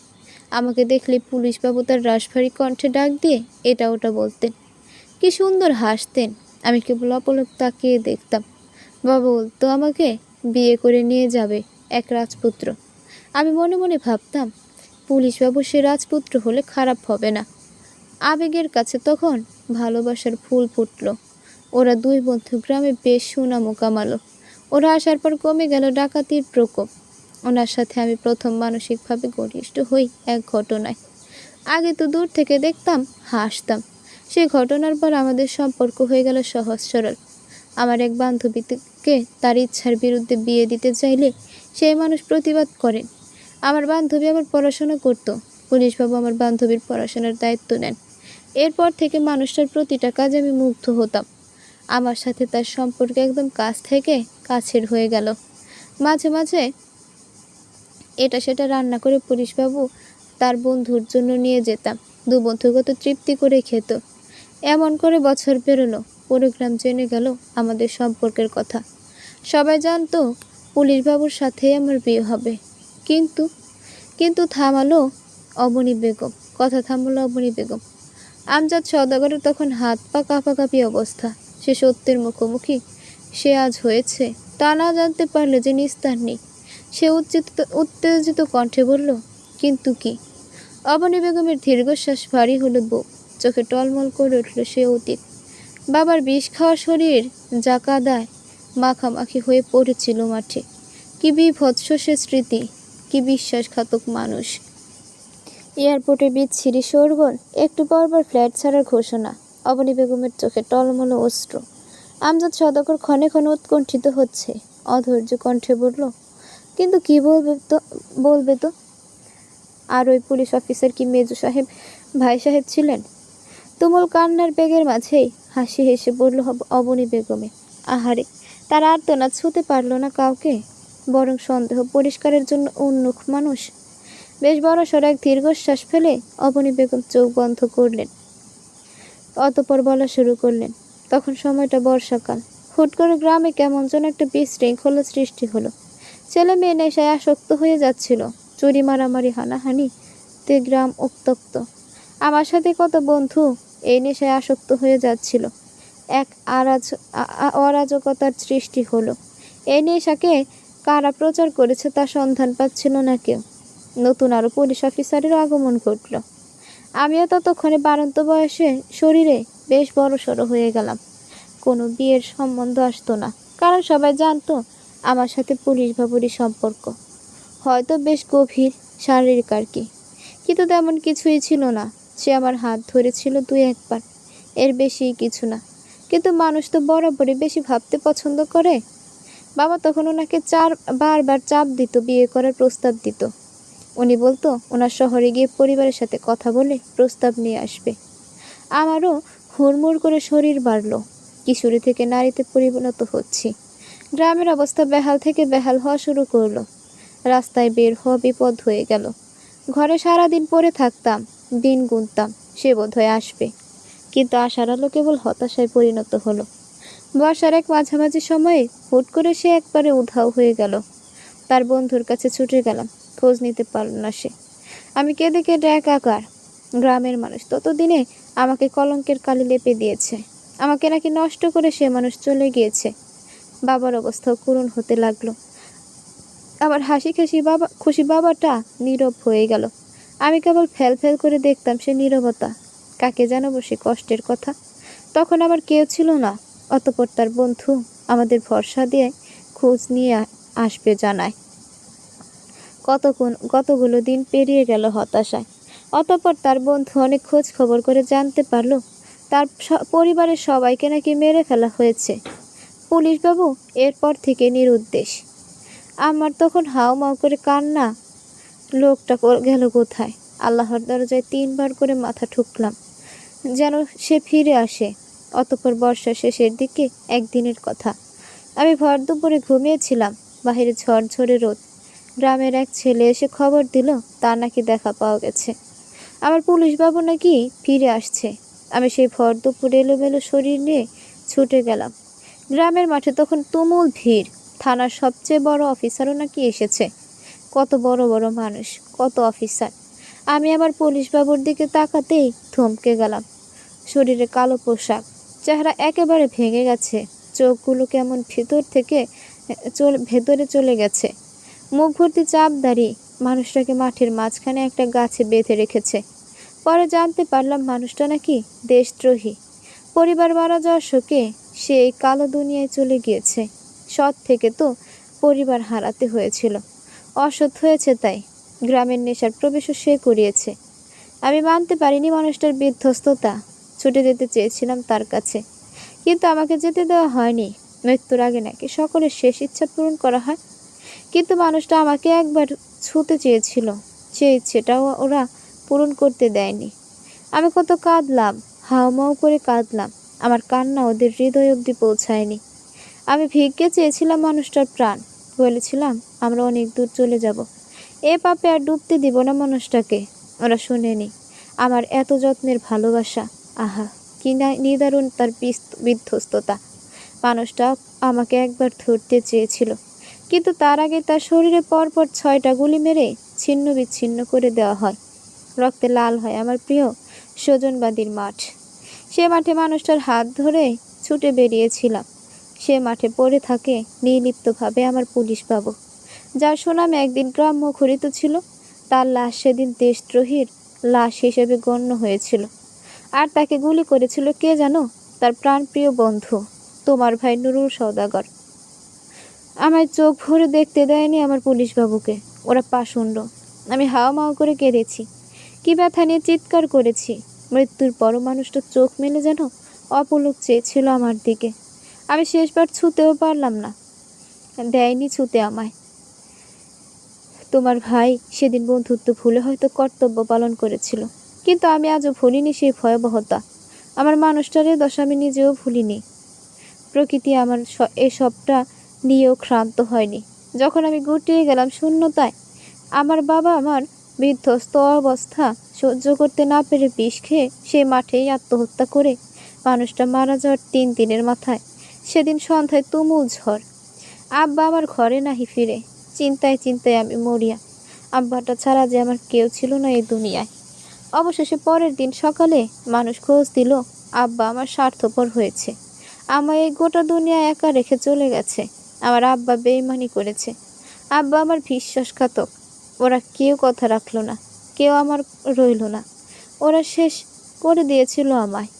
আমাকে দেখলে পুলিশবাবু তার রাশভারী কণ্ঠে ডাক দিয়ে এটা ওটা বলতেন। কি সুন্দর হাসতেন। আমি কেবল অপলক তাকিয়ে দেখতাম। বাবা বলতো আমাকে বিয়ে করে নিয়ে যাবে এক রাজপুত্র। আমি মনে মনে ভাবতাম, পুলিশবাবু সে রাজপুত্র হলে খারাপ হবে না। আবেগের কাছে তখন ভালোবাসার ফুল ফুটল। ওরা দুই বন্ধু গ্রামে বেশ সুনামও কামালো। ওরা আসার পর কমে গেল ডাকাতির প্রকোপ। ওনার সাথে আমি প্রথম মানসিকভাবে ঘনিষ্ঠ হই এক ঘটনায়। আগে তো দূর থেকে দেখতাম, হাসতাম। সেই ঘটনার পর আমাদের সম্পর্ক হয়ে গেল সহজ সরল। আমার এক বান্ধবীকে তার ইচ্ছার বিরুদ্ধে বিয়ে দিতে চাইলে সেই মানুষ প্রতিবাদ করেন। আমার বান্ধবী আবার পড়াশোনা করত। পুলিশবাবু আমার বান্ধবীর পড়াশোনার দায়িত্ব নেন। এরপর থেকে মানুষটার প্রতিটা কাজে আমি মুগ্ধ হতাম। আমার সাথে তার সম্পর্ক একদম কাছ থেকে কাছের হয়ে গেল। মাঝে মাঝে এটা সেটা রান্না করে পুলিশবাবু তার বন্ধুর জন্য নিয়ে যেতাম। দু বন্ধুগত তৃপ্তি করে খেত। এমন করে বছর পেরোলো। পুরো গ্রাম জেনে গেল আমাদের সম্পর্কের কথা। সবাই জানতো পুলিশবাবুর সাথেই আমার বিয়ে হবে। কিন্তু কিন্তু থামালো অবনী বেগম, কথা থামালো অবনী বেগম। আমজাদ সওদাগরের তখন হাত পা কাঁপাকাঁপি অবস্থা। সে সত্যের মুখোমুখি সে আজ হয়েছে তা না জানতে পারলে যে নিস্তার নেই। সে উত্তেজিত কণ্ঠে বলল, কিন্তু কি? অবনী বেগমের দীর্ঘশ্বাস ভারী হলো বুক, চোখে টলমল করে উঠল সে অতীত। বাবার বিষ খাওয়া শরীর যা কাদায় মাখামাখি হয়ে পড়েছিল মাঠে। কি বিভৎস সে স্মৃতি, কি বিশ্বাসঘাতক মানুষ। এয়ারপোর্টে বিচ্ছিরি শোরগোল, একটু পরপর ফ্ল্যাট ছাড়ার ঘোষণা। অবনী বেগমের চোখে টলমল অশ্রু। আমজাদ সওদাগর ক্ষণে ক্ষণে উৎকণ্ঠিত হচ্ছে, অধৈর্য কণ্ঠে বলল, কিন্তু কি বলবে তো? আর ওই পুলিশ অফিসার কি মেজো সাহেব, ভাই সাহেব ছিলেন? তুমুল কান্নার বেগের মাঝেই হাসি হেসে বলল অবনী বেগমে, আহারে, তার আর্তনাদ ছুঁতে পারল না কাউকে, বরং সন্দেহ পরিষ্কারের জন্য উন্মুখ মানুষ। বেশ বড়সড় এক দীর্ঘশ্বাস ফেলে অবনী বেগম চোখ বন্ধ করলেন। অতঃপর বলা শুরু করলেন, তখন সময়টা বর্ষাকাল। হুট করে গ্রামে কেমন যেন একটা বিশৃঙ্খলা সৃষ্টি হলো। ছেলে মেয়ে নেশায় আসক্ত হয়ে যাচ্ছিল। চুরি, মারামারি, হানাহানি তে গ্রাম উত্তপ্ত। আমার সাথে কত বন্ধু এই নেশায় আসক্ত হয়ে যাচ্ছিল। এক অরাজকতার সৃষ্টি হলো। এই নেশাকে কারা প্রচার করেছে তার সন্ধান পাচ্ছিল না কেউ। নতুন আরো পুলিশ অফিসারের আগমন ঘটল। আমিও ততক্ষণে বাড়ন্ত বয়সে শরীরে বেশ বড়সড় হয়ে গেলাম। কোনো বিয়ের সম্বন্ধ আসতো না, কারণ সবাই জানতো আমার সাথে পুলিশ বাবুরই সম্পর্ক, হয়তো বেশ গভীর শারীরিক আর কি। কিন্তু তেমন কিছুই ছিল না। সে আমার হাত ধরেছিল 2-1 বার, এর বেশি কিছু না। কিন্তু মানুষ তো বরাবরই বেশি ভাবতে পছন্দ করে। বাবা তখন ওনাকে বারবার চাপ দিত, বিয়ে করার প্রস্তাব দিত। উনি বলতো ওনার শহরে গিয়ে পরিবারের সাথে কথা বলে প্রস্তাব নিয়ে আসবে। আমারও হুড়মুড় করে শরীর বাড়ল। কিশোরী থেকে নারীতে পরিণত হচ্ছি। গ্রামের অবস্থা বেহাল থেকে বেহাল হওয়া শুরু করলো। রাস্তায় বের হওয়া বিপদ হয়ে গেল। ঘরে সারাদিন পড়ে থাকতাম, দিন গুনতাম সে বোধহয় আসবে। কিন্তু আশার আলো কেবল হতাশায় পরিণত হলো। বর্ষার এক মাঝামাঝি সময়ে হুট করে সে একবারে উধাও হয়ে গেল। তার বন্ধুর কাছে ছুটে গেলাম, খোঁজ নিতে পারল না সে। আমি কেঁদে কেঁদে একাকার। গ্রামের মানুষ ততদিনে আমাকে কলঙ্কের কালি লেপে দিয়েছে। আমাকে নাকি নষ্ট করে সে মানুষ চলে গিয়েছে। বাবার অবস্থাও করুণ হতে লাগলো। আমার খুশি বাবাটা নীরব হয়ে গেল। আমি কেবল ফেল ফেল করে দেখতাম সে নীরবতা। কাকে জানাবো সে কষ্টের কথা? তখন আমার কেউ ছিল না। অতঃপর তার বন্ধু আমাদের ভরসা দিয়ে খোঁজ নিয়ে আসবে জানায়। কতগুলো দিন পেরিয়ে গেল হতাশায়। অতঃপর তার বন্ধু অনেক খোঁজ খবর করে জানতে পারলো তার পরিবারের সবাইকে নাকি মেরে ফেলা হয়েছে। পুলিশবাবু এরপর থেকে নিরুদ্দেশ। আমার তখন হাউমাউ করে কান্না। লোকটা গেল কোথায়? আল্লাহর দরজায় 3 বার করে মাথা ঠুকলাম যেন সে ফিরে আসে। অতঃপর বর্ষার শেষের দিকে একদিনের কথা। আমি ভর দুপুরে ঘুমিয়েছিলাম। বাহিরে ঝড়ঝড়ে রোদ। গ্রামের এক ছেলে এসে খবর দিল তার নাকি দেখা পাওয়া গেছে। আমার পুলিশবাবু নাকি ফিরে আসছে। আমি সেই ভর দুপুরে এলোমেলো শরীর নিয়ে ছুটে গেলাম। গ্রামের মাঠে তখন তুমুল ভিড়। থানার সবচেয়ে বড় অফিসারও নাকি এসেছে। কত বড় বড় মানুষ, কত অফিসার। আমি আমার পুলিশবাবুর দিকে তাকাতেই থমকে গেলাম। শরীরে কালো পোশাক, চেহারা একেবারে ভেঙে গেছে, চোখগুলো কেমন ভেতরে চলে গেছে, মুখ ভর্তি চাপ দাড়ি। মানুষটাকে মাঠের মাঝখানে একটা গাছে বেঁধে রেখেছে। পরে জানতে পারলাম মানুষটা নাকি দেশদ্রোহী। পরিবার মারা যাওয়ার শোকে সে এই কালো দুনিয়ায় চলে গিয়েছে। সৎ থেকে তো পরিবার হারাতে হয়েছিল, অসৎ হয়েছে তাই। গ্রামের নেশার প্রবেশও সে করিয়েছে। আমি মানতে পারিনি মানুষটার বিধ্বস্ততা। ছুটে যেতে চেয়েছিলাম তার কাছে, কিন্তু আমাকে যেতে দেওয়া হয়নি। মৃত্যুর আগে নাকি সকলের শেষ ইচ্ছা পূরণ করা হয়। কিন্তু মানুষটা আমাকে একবার ছুঁতে চেয়েছিল, সেই ইচ্ছেটাও ওরা পূরণ করতে দেয়নি। আমি কত কাঁদলাম, হাউমাউ করে কাঁদলাম। আমার কান্না ওদের হৃদয় অবধি পৌঁছায়নি। আমি ভিক্ষে চেয়েছিলাম মানুষটার প্রাণ। বলেছিলাম আমরা অনেক দূর চলে যাব, এ পাপে আর ডুবতে দিব না মানুষটাকে। ওরা শুনেনি। আমার এত যত্নের ভালোবাসা, আহা কি নিদারুণ তার বিধ্বস্ততা। মানুষটা আমাকে একবার ধরতে চেয়েছিল, কিন্তু তার আগে তার শরীরে পরপর 6টা গুলি মেরে ছিন্ন বিচ্ছিন্ন করে দেওয়া হয়। রক্তে লাল হয় আমার প্রিয় স্বজনবাদীর মাঠ। সে মাঠে মানুষটার হাত ধরে ছুটে বেরিয়েছিলাম। সে মাঠে পড়ে থাকে নির্লিপ্তভাবে আমার পুলিশ বাবু, যার সুনামে একদিন গ্রাম মুখরিত ছিল। তার লাশ সেদিন দেশদ্রোহীর লাশ হিসেবে গণ্য হয়েছিল। আর তাকে গুলি করেছিল কে জানো? তার প্রাণপ্রিয় বন্ধু, তোমার ভাই নুরুল সওদাগর। আমার চোখ ভরে দেখতে দেয়নি আমার পুলিশ বাবুকে। ওরা পাষণ্ড। আমি হাওয়া মাও করে কেঁদেছি, কি ব্যথা নিয়ে চিৎকার করেছি। মৃত্যুর পরও মানুষটা চোখ মেলে যেন অপলক চেয়েছিল আমার দিকে। আমি শেষবার ছুতেও পারলাম না, দেয়নি ছুতে আমায়। তোমার ভাই সেদিন বন্ধুত্ব ভুলে হয়তো কর্তব্য পালন করেছিল, কিন্তু আমি আজও ভুলিনি সেই ভয়াবহতা। আমার মানুষটারে দশা আমি নিজেও ভুলিনি। প্রকৃতি আমার এসবটা নিয়েও ক্ষান্ত হয়নি। যখন আমি গুটিয়ে গেলাম শূন্যতায়, আমার বাবা আমার বিধ্বস্ত অবস্থা সহ্য করতে না পেরে বিষ খেয়ে সেই মাঠেই আত্মহত্যা করে মানুষটা মারা যাওয়ার 3 দিনের মাথায় সেদিন সন্ধ্যায় তুমুল ঝড়। আব্বা আমার ঘরে নাহি ফিরে। চিন্তায় চিন্তায় আমি মরিয়া। আব্বাটা ছাড়া যে আমার কেউ ছিল না এই দুনিয়ায়। অবশেষে পরের দিন সকালে মানুষ খোঁজ দিল আব্বা আমার স্বার্থপর হয়েছে। আমায় এই গোটা দুনিয়া একা রেখে চলে গেছে। আমার আব্বা বেইমানি করেছে। আব্বা আমার বিশ্বাসঘাতক। ওরা কেউ কথা রাখলো না, কেউ আমার রইল না। ওরা শেষ করে দিয়েছিল আমায়।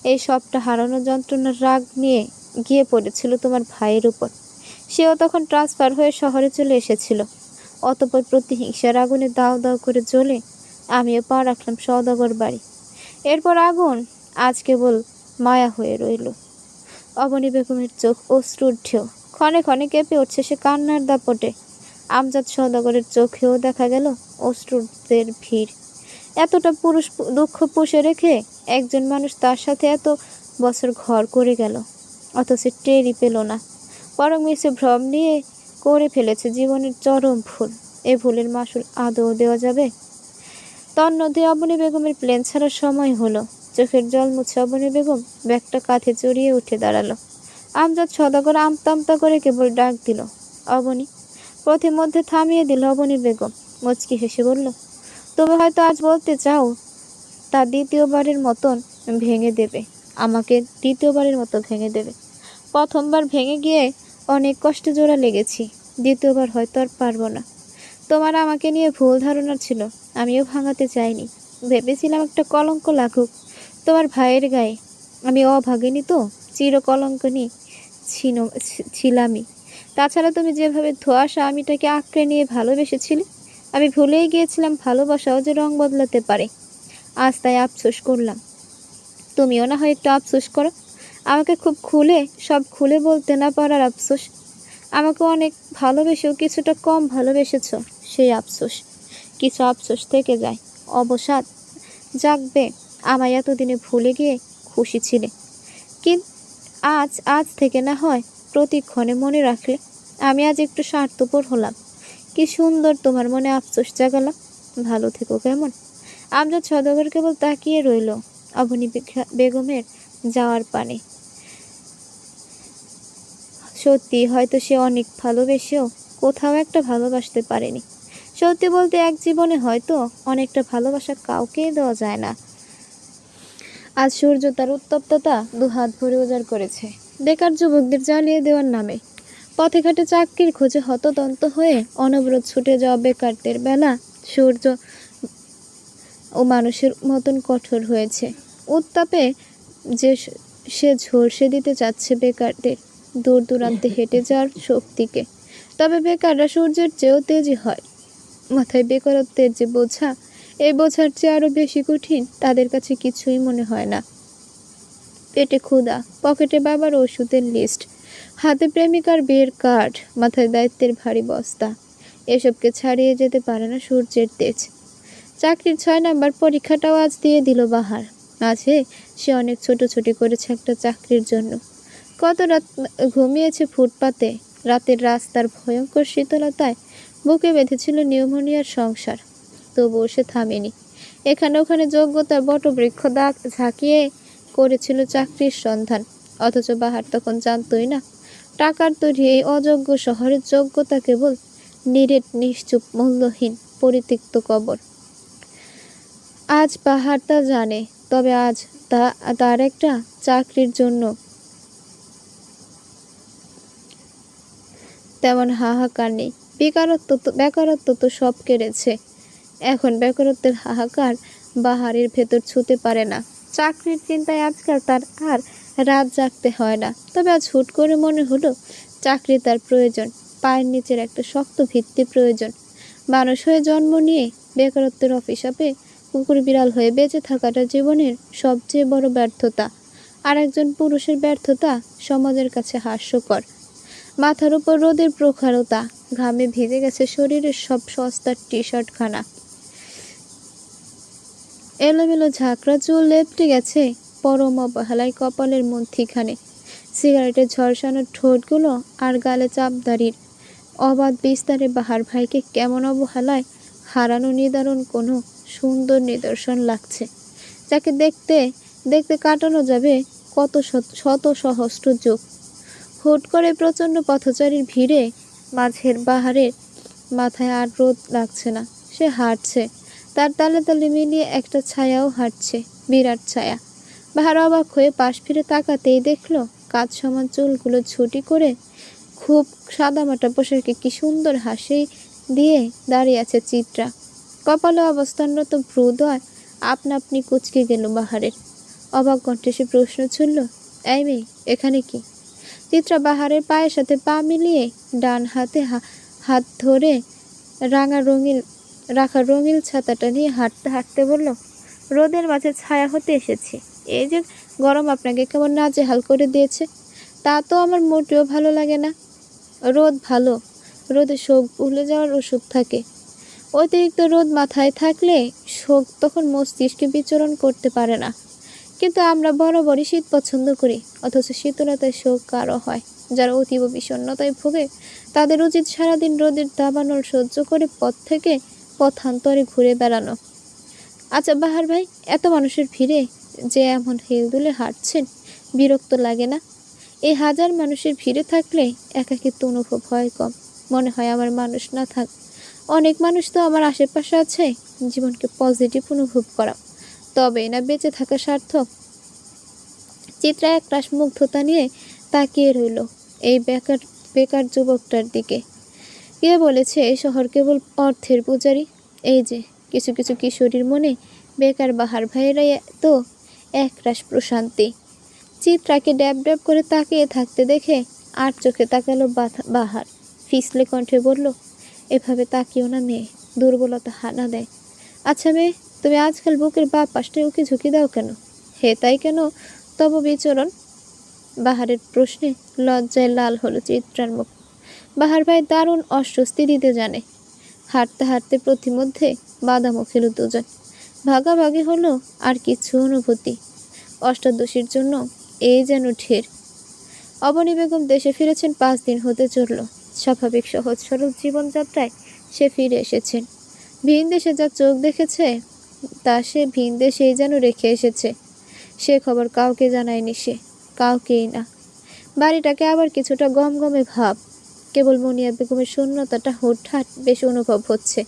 এই সবটা হারানোর যন্ত্রণার রাগ নিয়ে গিয়ে পড়েছিল তোমার ভাইয়ের উপর। সেও তখন ট্রান্সফার হয়ে শহরে চলে এসেছিল। অতঃপর প্রতিহিংসার আগুনে দাও দাও করে জ্বলে আমিও পা রাখলাম সওদাগর বাড়ি। এরপর আগুন আজ কেবল মায়া হয়ে রইল। অবনী বেগমের চোখ অশ্রুর ঢেউ। ক্ষণে ক্ষণে কেঁপে উঠছে সে কান্নার দাপটে। আমজাদ সওদাগরের চোখেও দেখা গেল অশ্রুদের ভিড়। এতটা পুরুষ দুঃখ পুষে রেখে একজন মানুষ তার সাথে এত বছর ঘর করে গেল, অথচ টেরই পেল না। বরং মিশে ভ্রম নিয়ে করে ফেলেছে জীবনের চরম ভুল। এ ভুলের মাসুল আদৌ দেওয়া যাবে? তন্মধ্যে অবনী বেগমের প্লেন ছাড়ার সময় হলো। চোখের জল মুছে অবনী বেগম ব্যাগটা কাঁধে জড়িয়ে উঠে দাঁড়ালো। আমজাদ সওদাগর আমতা আমতা করে কেবল ডাক দিল, অবনী। পথিমধ্যে থামিয়ে দিল অবনী বেগম। মুচকি হেসে বলল, তুমি হয়তো আজ বলতে চাও তা দ্বিতীয়বারের মতন ভেঙে দেবে, আমাকে দ্বিতীয়বারের মতো ভেঙে দেবে। প্রথমবার ভেঙে গিয়ে অনেক কষ্টে জোড়া লেগেছি, দ্বিতীয়বার হয়তো আর পারবো না। তোমার আমাকে নিয়ে ভুল ধারণা ছিল, আমিও ভাঙাতে চাইনি। ভেবেছিলাম একটা কলঙ্ক লাগুক তোমার ভাইয়ের গায়ে। আমি অভাগিনী তো, চির কলঙ্কিনী ছিলামই। তাছাড়া তুমি যেভাবে ধোঁয়াশা আমিটাকে আঁকড়ে নিয়ে ভালোবেসেছিলে, আমি ভুলেই গিয়েছিলাম ভালোবাসাও যে রং বদলাতে পারে। আজ তাই আফসোস করলাম। তুমিও না হয় একটু আফসোস করো। আমাকে খুব সব খুলে বলতে না পারার আফসোস। আমাকে অনেক ভালোবেসেও কিছুটা কম ভালোবেসেছ, সেই আফসোস। কিছু আফসোস থেকে যায়, অবসাদ জাগবে। আমায় এতদিনে ভুলে গিয়ে খুশি ছিলে, কিন্তু আজ থেকে না হয় প্রতিক্ষণে মনে রাখলে। আমি আজ একটু স্বার্থপর হলাম। কি সুন্দর তোমার মনে আফসোস জাগালাম। ভালো থেকো কেমন। আমজাদ সওদাগর কেবল তাকিয়ে রইল অবনী বেগমের যাওয়ার পানে। সত্যি হয়তো সে অনেক ভালোবেসেও কোথাও একটা ভালোবাসতে পারেনি। সত্যি বলতে এক জীবনে হয়তো অনেকটা ভালোবাসা কাউকেই দেওয়া যায় না। আজ সূর্য তার উত্তপ্ততা 2 হাত ভরে উজাড় করেছে বেকার যুবকদের জ্বালিয়ে দেওয়ার নামে। পথে ঘাটে চাকরির খোঁজে হতদন্ত হয়ে অনবরত ছুটে যাওয়া বেকারদের বেলা সূর্য ও মানুষের মতন কঠোর হয়েছে। উত্তাপে যে সে ঝলসে দিতে চাচ্ছে বেকারদের দূর দূরান্তে হেঁটে যাওয়ার শক্তিকে। তবে বেকাররা সূর্যের চেয়েও তেজি হয়। মাথায় বেকারত্বের যে বোঝা, এই বোঝার চেয়ে আরো বেশি কঠিন তাদের কাছে কিছুই মনে হয় না। পেটে ক্ষুধা, পকেটে বাবার ওষুধের লিস্ট, হাতে প্রেমিকার বিয়ের কার্ড, মাথায় দায়িত্বের ভারী বস্তা, এসবকে ছাড়িয়ে যেতে পারে না সূর্যের তেজ। চাকরির 6 নাম্বার পরীক্ষাটাও আজ দিয়ে দিল বাহার। মাঝে সে অনেক ছোটাছুটি করেছে একটা চাকরির জন্য। কত রাত ঘুমিয়েছে ফুটপাতে। রাতের রাস্তার ভয়ঙ্কর শীতলতায় বুকে বেঁধেছিল নিউমোনিয়ার সংসার। তবুও সে থামেনি। এখানে ওখানে যোগ্যতার বটবৃক্ষ দাগ ঝাঁকিয়ে করেছিল চাকরির সন্ধান। অথচ বাহার তখন জানতই না টাকার তৈরি এই অযোগ্য শহরের যোগ্যতা কেবল নিরেট, নিশ্চুপ, মূল্যহীন, পরিত্যক্ত কবর। আজ পাহাড় তা জানে, তবে আজ তার একটা চাকরির জন্য তেমন হাহাকার নেই। বেকারত্ব তো সব কেড়েছে। এখন বেকারত্বের হাহাকার বাহারের ভেতর ছুতে পারে না। চাকরির চিন্তায় আজকাল তার আর রাত জাগতে হয় না। তবে আজ হুট করে মনে হলো চাকরি তার প্রয়োজন, পায়ের নিচের একটা শক্ত ভিত্তি প্রয়োজন। মানুষ হয়ে জন্ম নিয়ে বেকারত্বের অভিশাপে কুকুর বিড়াল হয়ে বেঁচে থাকাটা জীবনের সবচেয়ে বড় ব্যর্থতা। আর একজন পুরুষের ব্যর্থতা সমাজের কাছে হাস্যকর। মাথার উপর রোদের প্রখরতা, ঘামে ভিজে গেছে শরীরের সব সস্তার টি শার্টখানা, এলোমেলো ঝাঁকড়া চুল লেপটে গেছে পরম অবহেলায় কপালের মধ্যিখানে। সিগারেটের ঝলসানো ঠোঁটগুলো আর গালে চাপদাড়ির অবাধ বিস্তারে বাহার ভাইকে কেমন অবহেলায় হারানো নিদারুণ কোনো সুন্দর নিদর্শন লাগছে, যাকে দেখতে দেখতে কাটানো যাবে কত শত সহস্র যুগ। হুট করে প্রচণ্ড পথচারীর ভিড়ে মাঝের বাহারের মাথায় আর রোদ লাগছে না। সে হাঁটছে, তার তালে তালে মিলিয়ে একটা ছায়াও হাঁটছে, বিরাট ছায়া। বাহার অবাক হয়ে পাশ ফিরে তাকাতেই দেখল কাঁধ সমান চুলগুলো ছুটি করে খুব সাদামাটা পোশাকে কি সুন্দর হাসি দিয়ে দাঁড়িয়ে আছে চিত্রা। কপালে অবস্থানরত ভ্রুদ্বয় আপনা আপনি কুঁচকে গেল বাহারের। অবাক কণ্ঠে সে প্রশ্ন ছুড়ল, এই মেয়ে, এখানে কি? চিত্রা বাহারের পায়ের সাথে পা মিলিয়ে ডান হাতে হাত ধরে রাখা রঙিন ছাতাটা নিয়ে হাঁটতে হাঁটতে বলল, রোদের মাঝে ছায়া হতে এসেছি। এই যে গরম আপনাকে কেমন নাজেহাল করে দিয়েছে, তা তো আমার মোটেও ভালো লাগে না। রোদ ভালো, রোদে শোক ভুলে যাওয়ার ওষুধ থাকে। অতিরিক্ত রোদ মাথায় থাকলে শোক তখন মস্তিষ্কে বিচরণ করতে পারে না। কিন্তু আমরা বরাবরই শীত পছন্দ করি, অথচ শীতলতায় শোক কারো হয়। যারা অতীব বিষণ্ণতায় ভোগে তাদের উচিত সারাদিন রোদের দাবানল সহ্য করে পথ থেকে পথান্তরে ঘুরে বেড়ানো। আচ্ছা বাহার ভাই, এত মানুষের ভিড়ে যে এমন হেলদুলে হাঁটছেন, বিরক্ত লাগে না? এই হাজার মানুষের ভিড়ে থাকলে একাকিত্ব অনুভব হয় কম। মনে হয় আমার মানুষ না থাক, অনেক মানুষ তো আমার আশেপাশে আছে। জীবনকে পজিটিভ অনুভব করা, তবেই না বেঁচে থাকা সার্থক। চিত্রা একরাশ মুগ্ধতা নিয়ে তাকিয়ে রইল এই বেকার যুবকটার দিকে। কে বলেছে এই শহর কেবল অর্থের পূজারি? এই যে কিছু কিছু কিশোরীর মনে বেকার বাহার ভাইয়েরাই তো একরাশ প্রশান্তি। চিত্রাকে ড্যাব ড্যাব করে তাকিয়ে থাকতে দেখে আর চোখে তাকালো বাহার। ফিসলে কণ্ঠে বলল, এভাবে তাকিও না মেয়ে, দুর্বলতা হানা দেয়। আচ্ছা মেয়ে, তুমি আজকাল বুকের বা পাশটায় উকি ঝুঁকি দাও কেন? হে তাই কেন তব বিচরণ? বাহারের প্রশ্নে লজ্জায় লাল হলো চিত্রার মুখ। বাহার ভাই দারুণ অস্বস্তি দিতে জানে। হাঁটতে হাঁটতে প্রতিমধ্যে বাদামও খেল দুজন। ভাগাভাগি হলো আর কিছু অনুভূতি। অষ্টাদশীর জন্য এই যেন ঢের। অবনী বেগম দেশে ফিরেছেন 5 দিন হতে চলল। স্বাভাবিক সহজ সরল জীবনযাত্রায় সে ফিরে এসেছেন। ভিন দেশে যা চোখ দেখেছে তা সে ভিন দেশেই যেন রেখে এসেছে। সে খবর কাউকে জানায়নি সে, কাউকেই না। বাড়িটাকে আবার কিছুটা গমগমে ভাব। কেবল মুনিয়া বেগমের শূন্যতাটা হুটহাট বেশ অনুভব হচ্ছে।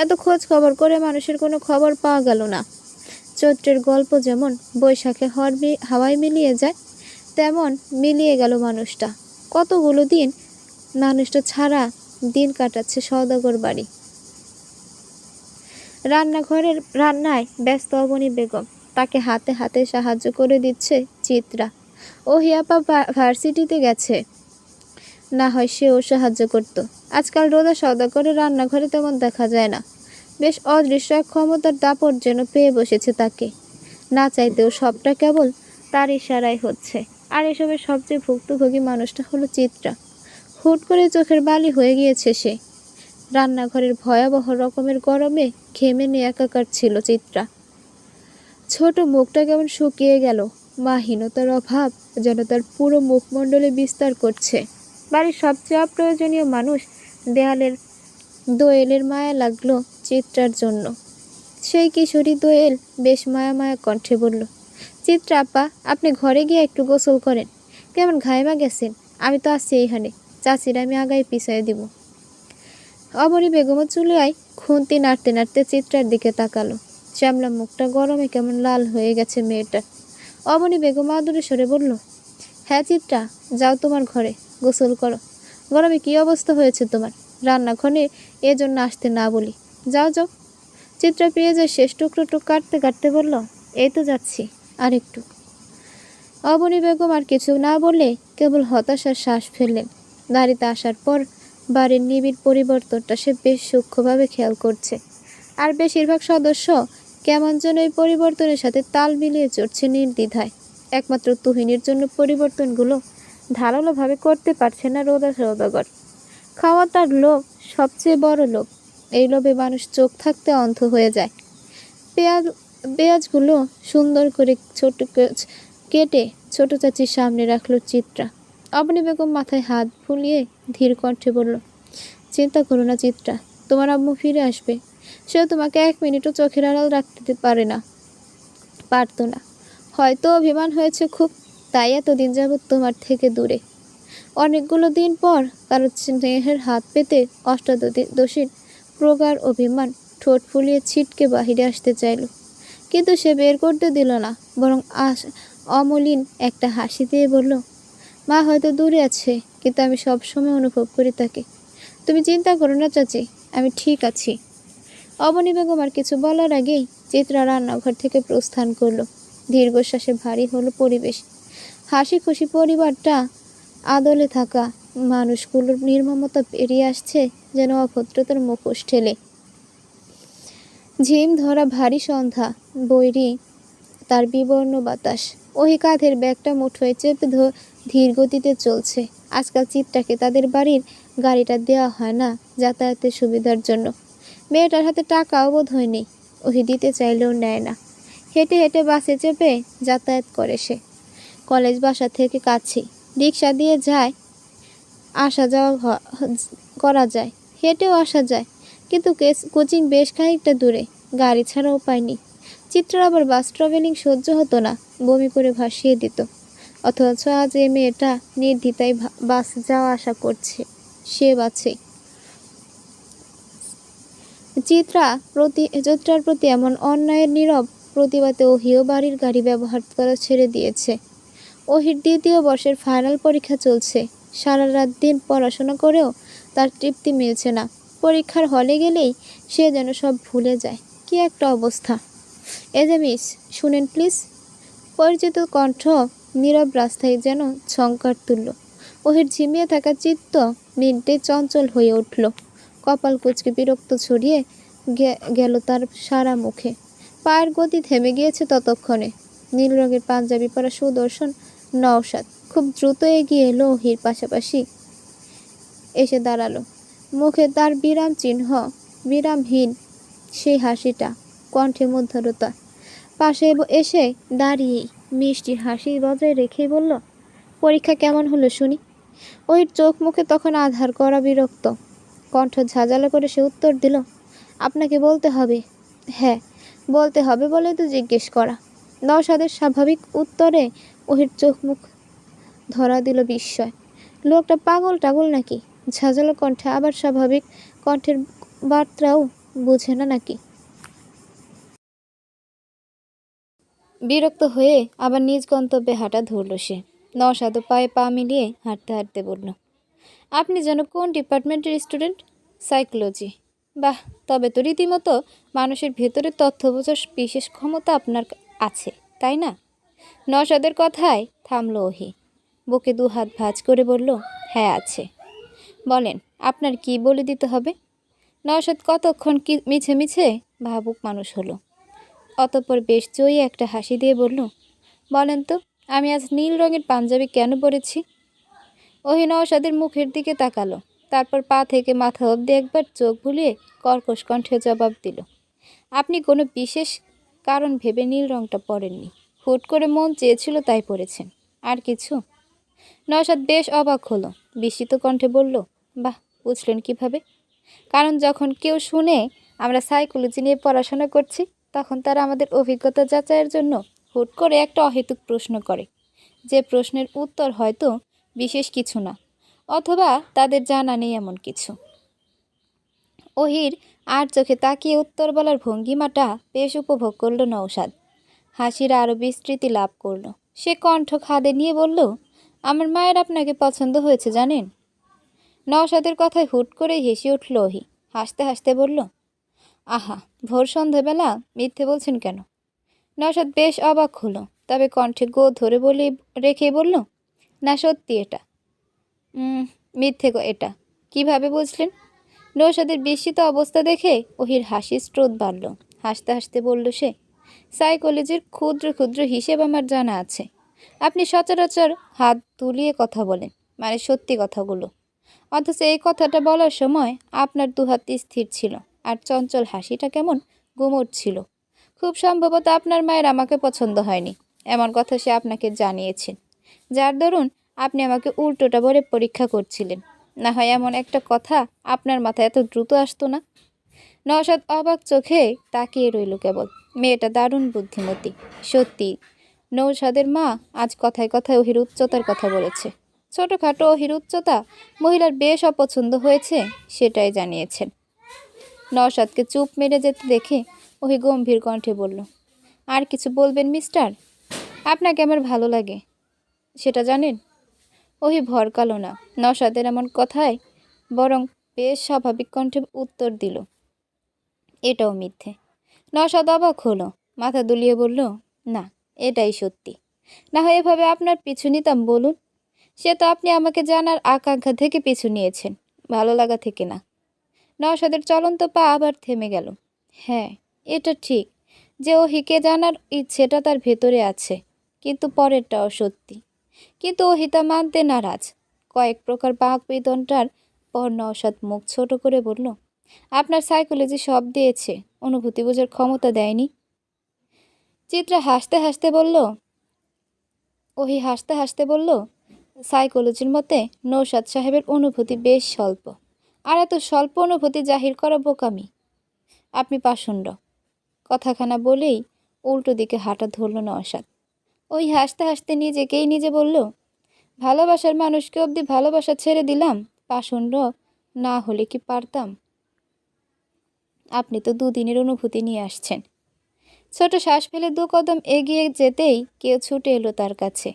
এত খোঁজ খবর করে মানুষের কোনো খবর পাওয়া গেল না। চৈত্রের গল্প যেমন বৈশাখে হাওয়ায় মিলিয়ে যায়, তেমন মিলিয়ে গেল মানুষটা। কতগুলো দিন মানুষটা ছাড়া দিন কাটাচ্ছে সওদাগর বাড়ি। রান্নাঘরের রান্নায় ব্যস্ত অবনী বেগম, তাকে হাতে হাতে সাহায্য করে দিচ্ছে চিত্রা। ও হিয়াপা ভার্সিটিতে গেছে, না হয় সেও সাহায্য করত। আজকাল রোদা সওদাগরের রান্নাঘরে তেমন দেখা যায় না। বেশ অদৃশ্য এক ক্ষমতার দাপট যেন পেয়ে বসেছে তাকে। না চাইতেও সবটা কেবল তার ইশারায় হচ্ছে। আর এসবের সবচেয়ে ভুক্তভোগী মানুষটা হলো চিত্রা। হুট করে চোখের বালি হয়ে গিয়েছে সে। রান্নাঘরের ভয়াবহ রকমের গরমে ঘেমে নিয়ে একাকার ছিল চিত্রা। ছোট মুখটা কেমন শুকিয়ে গেল। মাহীনতার অভাব যেন তার পুরো মুখমণ্ডলে বিস্তার করছে। বাড়ির সবচেয়ে অপ্রয়োজনীয় মানুষ দোয়েলের মায়া লাগলো চিত্রার জন্য। সেই কিশোরী দোয়েল বেশ মায়া মায়া কণ্ঠে বলল, চিত্রা আপা, আপনি ঘরে গিয়ে একটু গোসল করেন। কেমন ঘাইমা গেছেন? আমি তো আসছি এইখানে, চাচির আমি আগায় পিছাই দিব। অবনী বেগমও চুলিয়ায় খুন্তি নাড়তে নাড়তে চিত্রার দিকে তাকালো। শ্যামলা মুখটা গরমে কেমন লাল হয়ে গেছে মেয়েটার। অবনী বেগম আদুরে সরে বলল, হ্যাঁ চিত্রা, যাও তোমার ঘরে, গোসল করো। গরমে কি অবস্থা হয়েছে তোমার? রান্নাঘরে এজন্য আসতে না বলি, যাও যাও। চিত্রা পেঁয়াজের শেষ টুকরো কাটতে কাটতে বলল, এই তো যাচ্ছি, আর একটু। অবনী বেগম আর কিছু না বলে কেবল হতাশার শ্বাস ফেললেন। বাড়িতে আসার পর বাড়ির নিবিড় পরিবর্তনটা সে বেশ সূক্ষ্মভাবে খেয়াল করছে। আর বেশিরভাগ সদস্য কেমন যেন এই পরিবর্তনের সাথে তাল মিলিয়ে চড়ছে নির্দ্বিধায়। একমাত্র তুহিনের জন্য পরিবর্তনগুলো ধারালোভাবে করতে পারছে না সওদাগর। খাওয়া তার লোভ, সবচেয়ে বড় লোভ। এই লোভে মানুষ চোখ থাকতে অন্ধ হয়ে যায়। পেঁয়াজ পেঁয়াজগুলো সুন্দর করে কেটে ছোট চাচির সামনে রাখলো চিত্রা। অবনী বেগম মাথায় হাত বুলিয়ে ধীর কণ্ঠে বলল, চিন্তা করো না চিত্রা, তোমার আম্মু ফিরে আসবে। সেও তোমাকে 1 মিনিটও চোখের আড়াল রাখতে পারতো না। হয়তো অভিমান হয়েছে খুব, তাই এতদিন যাবৎ তোমার থেকে দূরে। অনেকগুলো দিন পর কারো স্নেহের হাত পেতে অষ্টাদশীর প্রগাঢ় অভিমান ঠোঁট ফুলিয়ে ছিটকে বাহিরে আসতে চাইল, কিন্তু সে বের করতে দিল না, বরং অমলিন একটা হাসি দিয়ে বলল, মা হয়তো দূরে আছে, কিন্তু আমি সবসময় অনুভব করি তাকে। তুমি চিন্তা করো না চাচি, আমি ঠিক আছি। অবনী বেগম আর কিছু বলার আগেই চিত্রা রান্নাঘর থেকে প্রস্থান করলো। দীর্ঘশ্বাসে ভারী হলো পরিবেশ। হাসি খুশি পরিবারটা, আদলে থাকা মানুষগুলোর নির্মমতা পেরিয়ে আসছে যেন অভদ্রতার মুখোশ ঠেলে। ঝিম ধরা ভারী সন্ধ্যা, বৈরী তার বিবর্ণ বাতাস। ওই কাঁধের ব্যাগটা মুঠোয় চেপে ধীর গতিতে চলছে। আজকাল চিত্রাকে তাদের বাড়ির গাড়িটা দেওয়া হয় না যাতায়াতের সুবিধার জন্য। মেয়েটার হাতে টাকাও বোধ হয় নেই, ওহি দিতে চাইলেও নেয় না। হেঁটে হেঁটে বাসে চেপে যাতায়াত করে সে। কলেজ বাসা থেকে কাছেই, রিক্সা দিয়ে যায়, আসা যাওয়া করা যায়, হেঁটেও আসা যায়, কিন্তু কোচিং বেশ খানিকটা দূরে, গাড়ি ছাড়া উপায় নেই। চিত্রার আবার বাস ট্রাভেলিং সহ্য হতো না, বমি করে ভাসিয়ে দিত। অথচ আজ এই মেয়েটা নির্দ্বিধায় বাসে যাওয়া আসা করছে, সে বাসে। চিত্রার প্রতি এমন অন্যায়ের নীরব প্রতিবাদে ওহিও বাড়ির গাড়ি ব্যবহার করা ছেড়ে দিয়েছে। ওহির 2য় বর্ষের ফাইনাল পরীক্ষা চলছে। সারা রাত দিন পড়াশোনা করেও তার তৃপ্তি মিলছে না। পরীক্ষার হলে গেলেই সে যেন সব ভুলে যায়। কি একটা অবস্থা! এ যে মিস, শুনেন প্লিজ। পরিচিত কণ্ঠ নীরব রাস্তায় যেন ঝংকার তুলল। ওহির ঝিমিয়ে থাকা চিত্ত মিনিটে চঞ্চল হয়ে উঠল। কপাল কুঁচকে বিরক্ত ছড়িয়ে গেল তার সারা মুখে। পায়ের গতি থেমে গিয়েছে ততক্ষণে। নীল রঙের পাঞ্জাবি পরা সুদর্শন নওশাদ খুব দ্রুত এগিয়ে এলো ওহির পাশাপাশি এসে দাঁড়ালো। মুখে তার বিরামহীন সেই হাসিটা, কণ্ঠে মধ্যরতা। পাশে এসে দাঁড়িয়েই মিষ্টি হাসি বজায় রেখেই বলল, পরীক্ষা কেমন হলো শুনি। ওহির চোখ মুখে তখন আধার করা বিরক্ত। কণ্ঠ ঝাঁঝালো করে সে উত্তর দিল, আপনাকে বলতে হবে। হ্যাঁ, বলতে হবে বলেই তো জিজ্ঞেস করা। নওশাদের স্বাভাবিক উত্তরে ওহির চোখ মুখ ধরা দিল বিস্ময়। লোকটা পাগল টাগল নাকি? ঝাঁঝালো কণ্ঠে আবার স্বাভাবিক কণ্ঠের বার্তাও বুঝে না নাকি? বিরক্ত হয়ে আবার নিজ গন্তব্যে হাঁটা ধরল সে। নওশাদও পায়ে পা মিলিয়ে হাঁটতে হাঁটতে বলল, আপনি যেন কোন ডিপার্টমেন্টের স্টুডেন্ট? সাইকোলজি। বাহ, তবে তো রীতিমতো মানুষের ভেতরে তথ্য বোঝার বিশেষ ক্ষমতা আপনার আছে, তাই না? নওশাদের কথায় থামল ওহি। বুকে 2 হাত ভাঁজ করে বলল, হ্যাঁ আছে। বলেন, আপনার কি বলে দিতে হবে? নওশাদ কতক্ষণ কি মিছে মিছে ভাবুক মানুষ হলো। অতঃপর বেশ জয়ী একটা হাসি দিয়ে বলল, বলেন তো, আমি আজ নীল রঙের পাঞ্জাবি কেন পরেছি? ওহি নওশাদের মুখের দিকে তাকালো, তারপর পা থেকে মাথা অবধি একবার চোখ বুলিয়ে কর্কশ কণ্ঠে জবাব দিল, আপনি কোনো বিশেষ কারণ ভেবে নীল রঙটা পরেননি, হুট করে মন চেয়েছিল তাই পরেছেন, আর কিছু? নওশাদ বেশ অবাক হলো, বিস্মিত কণ্ঠে বলল, বাহ, বুঝলেন কিভাবে? কারণ যখন কেউ শুনে আমরা সাইকোলজি নিয়ে পড়াশোনা করছি, তখন তারা আমাদের অভিজ্ঞতা যাচাইয়ের জন্য হুট করে একটা অহেতুক প্রশ্ন করে, যে প্রশ্নের উত্তর হয়তো বিশেষ কিছু না, অথবা তাদের জানা নেই এমন কিছু। ওহির আর চোখে তাকিয়ে উত্তর বলার ভঙ্গিমাটা বেশ উপভোগ করল নওশাদ। হাসির আরও বিস্তৃতি লাভ করল। সে কণ্ঠ খাদে নিয়ে বলল, আমার মায়ের আপনাকে পছন্দ হয়েছে জানেন। নওশাদের কথায় হুট করে হেসে উঠল ওহি। হাসতে হাসতে বলল, আহা, ভোর সন্ধেবেলা মিথ্যে বলছেন কেন? নওশাদ বেশ অবাক হলো, তবে কণ্ঠে গো ধরে বলে রেখে বলল, না সত্যি এটা। মিথ্যে এটা কিভাবে বুঝলেন? নওশাদের বিস্মিত অবস্থা দেখে ওহির হাসির স্রোত বাড়ল। হাসতে হাসতে বলল সে, সাইকোলজির ক্ষুদ্র ক্ষুদ্র হিসেব আমার জানা আছে। আপনি সচরাচর হাত তুলিয়ে কথা বলেন, মানে সত্যি কথাগুলো, অথচ এই কথাটা বলার সময় আপনার দুহাত স্থির ছিল আর চঞ্চল হাসিটা কেমন গুমোট ছিল। খুব সম্ভবত আপনার মায়ের আমাকে পছন্দ হয়নি, এমন কথা সে আপনাকে জানিয়েছেন, যার দরুন আপনি আমাকে উল্টোটা বলে পরীক্ষা করছিলেন। না হয় এমন একটা কথা আপনার মাথায় এত দ্রুত আসতো না। নওশাদ অবাক চোখে তাকিয়ে রইল কেবল। মেয়েটা দারুণ বুদ্ধিমতী। সত্যি নওশাদের মা আজ কথায় কথায় ওহির উচ্চতার কথা বলেছে। ছোটোখাটো ওহির উচ্চতা মহিলার বেশ অপছন্দ হয়েছে, সেটাই জানিয়েছেন। নওশাদকে চুপ মেরে যেতে দেখে ওহি গম্ভীর কণ্ঠে বলল, আর কিছু বলবেন মিস্টার? আপনাকে আমার ভালো লাগে, সেটা জানেন। ওহি ভরকালো না নওশাদের এমন কথায়, বরং বেশ স্বাভাবিক কণ্ঠে উত্তর দিল, এটাও মিথ্যে। নওশাদ অবাক হলো, মাথা দুলিয়ে বলল, না, এটাই সত্যি। না হয় এভাবে আপনার পিছু নিতাম বলুন? সে তো আপনি আমাকে জানার আকাঙ্ক্ষা থেকে পিছু নিয়েছেন, ভালো লাগা থেকে না। নওশাদের চলন্ত পা আবার থেমে গেল। হ্যাঁ, এটা ঠিক যে ওহিকে জানার ইচ্ছেটা তার ভেতরে আছে, কিন্তু পরেরটাও সত্যি। কিন্তু ওহি তা মানতে নারাজ। কয়েক প্রকার বাক বেদনটার পর নওশাদ মুখ ছোট করে বলল, আপনার সাইকোলজি সব দিয়েছে, অনুভূতি বোঝার ক্ষমতা দেয়নি। চিত্রা হাসতে হাসতে বলল, ওহি হাসতে হাসতে বলল, সাইকোলজির মতে নওশাদ সাহেবের অনুভূতি বেশ স্বল্প, আর এত স্বল্প অনুভূতি জাহির করা বোকামি। আপনি পাষণ্ড। কথাখানা বলেই উল্টো দিকে হাঁটা ধরল নওশাদ। ওই হাসতে হাসতে নিজেকেই নিজে বলল, ভালোবাসার মানুষকে অবধি ভালোবাসা ছেড়ে দিলাম, পাষণ্ড না হলে কি পারতাম? আপনি তো দুদিনের অনুভূতি নিয়ে আসছেন। ছোট শ্বাস ফেলে 2 কদম এগিয়ে যেতেই কেউ ছুটে এলো তার কাছে।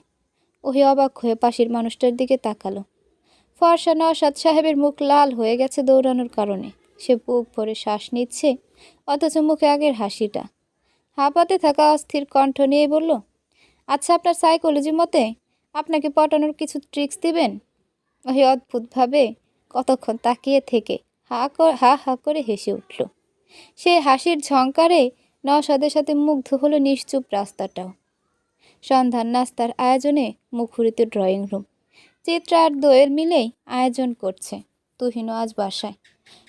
ওহি অবাক হয়ে পাশের মানুষটার দিকে তাকালো। ফর্সা নওশাদ সাহেবের মুখ লাল হয়ে গেছে দৌড়ানোর কারণে। সে বুক ভরে শ্বাস নিচ্ছে, অথচ মুখে আগের হাসিটা। হাঁপাতে থাকা অস্থির কণ্ঠ নিয়ে বলল, আচ্ছা, আপনার সাইকোলজি মতে আপনাকে পটানোর কিছু ট্রিক্স দিবেন? ওই অদ্ভুতভাবে কতক্ষণ তাকিয়ে থেকে হা হা করে হেসে উঠল। সে হাসির ঝংকারে নওশাদের সাথে মুগ্ধ হলো নিশ্চুপ রাস্তাটাও। সন্ধ্যার নাস্তার আয়োজনে মুখরিত ড্রয়িং রুম। চিত্রা আর দোয়েল মিলেই আয়োজন করছে। তুহিনও আজ বাসায়।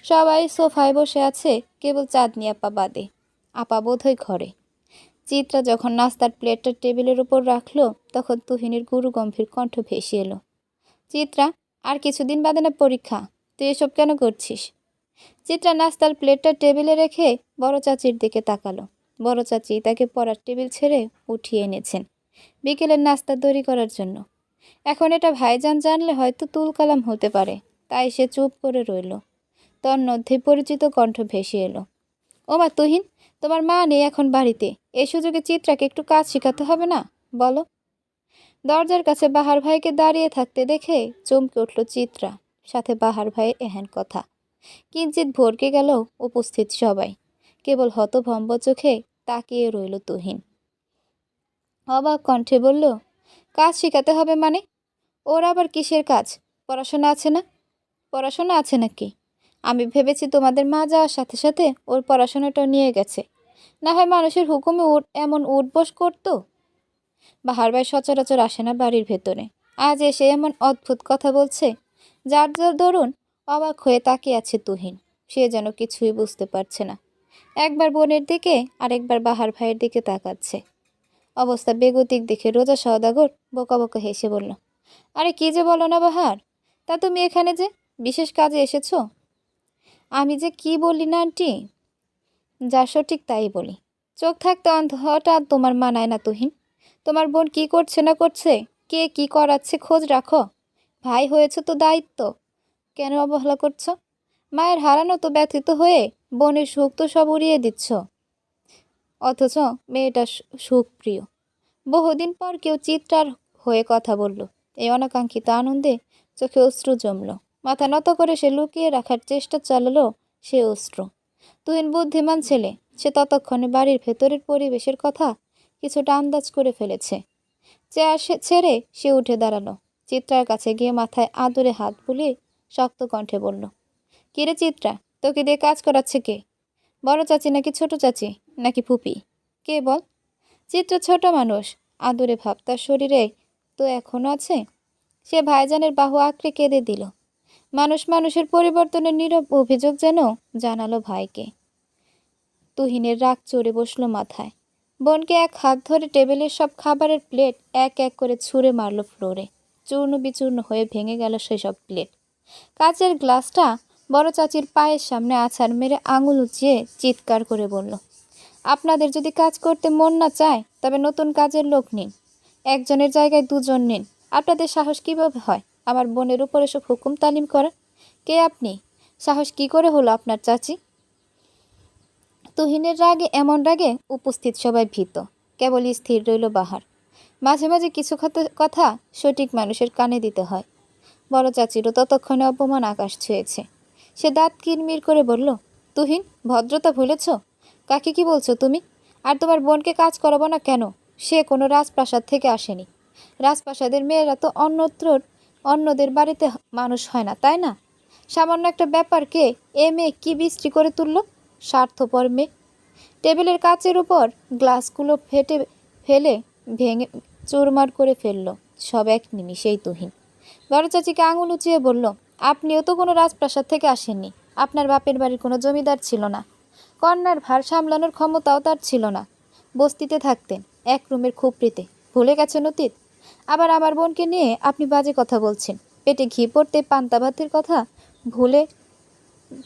সবাই সোফায় বসে আছে, কেবল চাঁদনি আপা বাদে। আপা বোধহয় ঘরে। চিত্রা যখন নাস্তার প্লেটটা টেবিলের উপর রাখলো, তখন তুহিনের গুরু গম্ভীর কণ্ঠ ভেসে এলো, চিত্রা, আর কিছুদিন বাদে না পরীক্ষা, তুই এসব কেন করছিস? চিত্রা নাস্তার প্লেটটা টেবিলে রেখে বড় চাচির দিকে তাকালো। বড় চাচি তাকে পড়ার টেবিল ছেড়ে উঠিয়ে এনেছেন বিকেলের নাস্তা তৈরি করার জন্য। এখন এটা ভাইজান জানলে হয়তো তুলকালাম হতে পারে, তাই সে চুপ করে রইল। তন্মধ্যে পরিচিত কণ্ঠ ভেসে এলো, ওমা তুহিন, তোমার মা নেই এখন বাড়িতে, এই সুযোগে চিত্রাকে একটু কাজ শেখাতে হবে না, বলো? দরজার কাছে বাহার ভাইকে দাঁড়িয়ে থাকতে দেখে চমকে উঠল চিত্রা। সাথে বাহার ভাইয়ের এহেন কথা। কিঞ্চিত ভরকে গেল উপস্থিত সবাই। কেবল হতভম্ব চোখে তাকিয়ে রইল তুহিন। অবাক কণ্ঠে বলল, কাজ শেখাতে হবে মানে? ওর আবার কিসের কাজ? পড়াশোনা আছে না? পড়াশোনা আছে নাকি? আমি ভেবেছি তোমাদের মা যাওয়ার সাথে সাথে ওর পড়াশোনাটাও নিয়ে গেছে। না হয় মানুষের হুকুমে এমন উঠবস করতো। বাহার ভাই সচরাচর আসে না বাড়ির ভেতরে, আজ এসে এমন অদ্ভুত কথা বলছে, যার যার দরুন অবাক হয়ে তাকিয়ে আছে তুহিন। সে যেন কিছুই বুঝতে পারছে না। একবার বোনের দিকে আর একবার বাহার ভাইয়ের দিকে তাকাচ্ছে। অবস্থা বেগতিক দেখে রোজা সওদাগর বোকা বোকা হেসে বলল, আরে কি যে বলো না বাহার, তা তুমি এখানে যে বিশেষ কাজে এসেছো? আমি যে কি বলি না আন্টি, যা সঠিক তাই বলি। চোখ থাকতে অন্ধ হওয়াটা তোমার মানায় না তুহিন। তোমার বোন কি করছে না করছে, কে কি করাচ্ছে খোঁজ রাখো। ভাই হয়েছে তো দায়িত্ব, কেন অবহেলা করছো? মায়ের হারানো তো ব্যথিত হয়ে বোনের সুখ তো সব উড়িয়ে দিচ্ছ, অথচ মেয়েটা সুখপ্রিয়। বহুদিন পর কেউ চিত্রার হয়ে কথা বলল। এই অনাকাঙ্ক্ষিত আনন্দে চোখে অশ্রু জমল। মাথা নত করে সে লুকিয়ে রাখার চেষ্টা চালালো সে অশ্রু। তুহিন বুদ্ধিমান ছেলে, সে ততক্ষণে বাড়ির ভেতরের পরিবেশের কথা কিছুটা আন্দাজ করে ফেলেছে। চেয়ার ছেড়ে সে উঠে দাঁড়ালো। চিত্রার কাছে গিয়ে মাথায় আদরে হাত বুলিয়ে শক্ত কণ্ঠে বলল, কিরে চিত্রা, তোকে দিয়ে কাজ করাচ্ছে কে? বড় চাচি নাকি ছোট চাচি নাকি ফুপি? কে বল? চিত্রা ছোট মানুষ, আদরে ভাব তার শরীরে তো এখনো আছে। সে ভাইজানের বাহু আঁকড়ে কেঁদে দিল। মানুষ মানুষের পরিবর্তনের নীরব অভিযোগ যেন জানালো ভাইকে। তুহিনের রাগ চড়ে বসলো মাথায়। বোনকে এক হাত ধরে টেবিলের সব খাবারের প্লেট এক এক করে ছুঁড়ে মারল ফ্লোরে। চূর্ণ বিচূর্ণ হয়ে ভেঙে গেল সেসব প্লেট। কাচের গ্লাসটা বড় চাচির পায়ের সামনে আছাড় মেরে আঙুল উঁচিয়ে চিৎকার করে বলল, আপনাদের যদি কাজ করতে মন না চায় তবে নতুন কাজের লোক নিন। একজনের জায়গায় দুজন নিন। আপনাদের সাহস কিভাবে হয় আমার বোনের উপর এসব হুকুম তালিম করার? কে আপনি? সাহস কি করে হলো আপনার চাচি? তুহিনের রাগে এমন রাগে উপস্থিত সবাই ভীত। কেবল স্থির রইল বাহার। মাঝে মাঝে কিছু কথা সঠিক মানুষের কানে দিতে হয়। বড় চাচিরও ততক্ষণে অপমান আকাশ ছুঁয়েছে। সে দাঁত কিরমির করে বলল, তুহিন, ভদ্রতা ভুলেছ? কাকে কি বলছো তুমি? আর তোমার বোনকে কাজ করাবো না কেন? সে কোনো রাজপ্রাসাদ থেকে আসেনি। রাজপ্রাসাদের মেয়েরা তো অন্যদের বাড়িতে মানুষ হয় না, তাই না? সামান্য একটা ব্যাপারকে এ মেয়ে কি বিশ্রী করে তুলল! স্বার্থপর মেয়ে। টেবিলের কাচের উপর গ্লাসগুলো ফেলে ভেঙে চুরমার করে ফেলল সব এক নিমিষেই তুহিন। বড় চাচিকে আঙুল উঁচিয়ে বলল, আপনিও তো কোনো রাজপ্রাসাদ থেকে আসেননি। আপনার বাপের বাড়ির কোনো জমিদার ছিল না। কন্যার ভার সামলানোর ক্ষমতাও তার ছিল না। বস্তিতে থাকতেন, এক রুমের খুপড়িতে। ভুলে গেছেন অতীত? আবার আমার বোনকে নিয়ে আপনি বাজে কথা বলছেন। পেটে ঘি পড়তে পান্তা ভাতের কথা ভুলে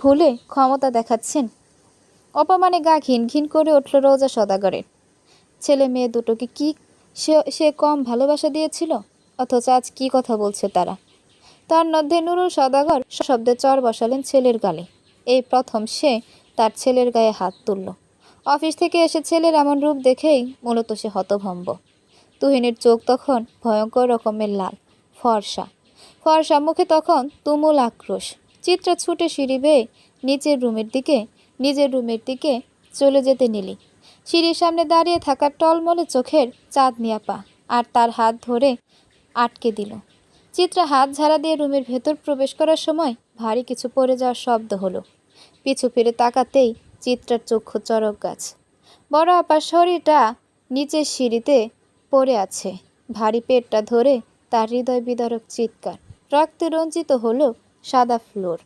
ভুলে ক্ষমতা দেখাচ্ছেন। অপমানে গা ঘিন ঘিন করে উঠল রোজা সদাগরের। ছেলে মেয়ে দুটোকে কি সে কম ভালোবাসা দিয়েছিল? অথচ আজ কি কথা বলছে তারা। তার মধ্যে নুরুল সদাগর শব্দে চর বসালেন ছেলের গালে। এই প্রথম সে তার ছেলের গায়ে হাত তুলল। অফিস থেকে এসে ছেলের এমন রূপ দেখেই মূলত সে হতভম্ব। তুহিনের চোখ তখন ভয়ঙ্কর রকমের লাল, ফর্সা ফর্সা মুখে তখন তুমুল আক্রোশ। চিত্রা ছুটে সিঁড়ি বেয়ে নিজের রুমের দিকে চলে যেতে নিলি সিঁড়ির সামনে দাঁড়িয়ে থাকা টলমলে চোখের চাঁদনি আপা আর তার হাত ধরে আটকে দিল। চিত্রা হাত ঝাড়া দিয়ে রুমের ভেতর প্রবেশ করার সময় ভারী কিছু পড়ে যাওয়ার শব্দ হলো। পিছু ফিরে তাকাতেই চিত্রার চক্ষু চরক গাছ। বড় আপার শরীরটা নিচের সিঁড়িতে পড়ে আছে। ভারী পেটটা ধরে তার হৃদয় বিদারক চিৎকার। রক্তে রঞ্জিত হলো সাদা ফ্লোর।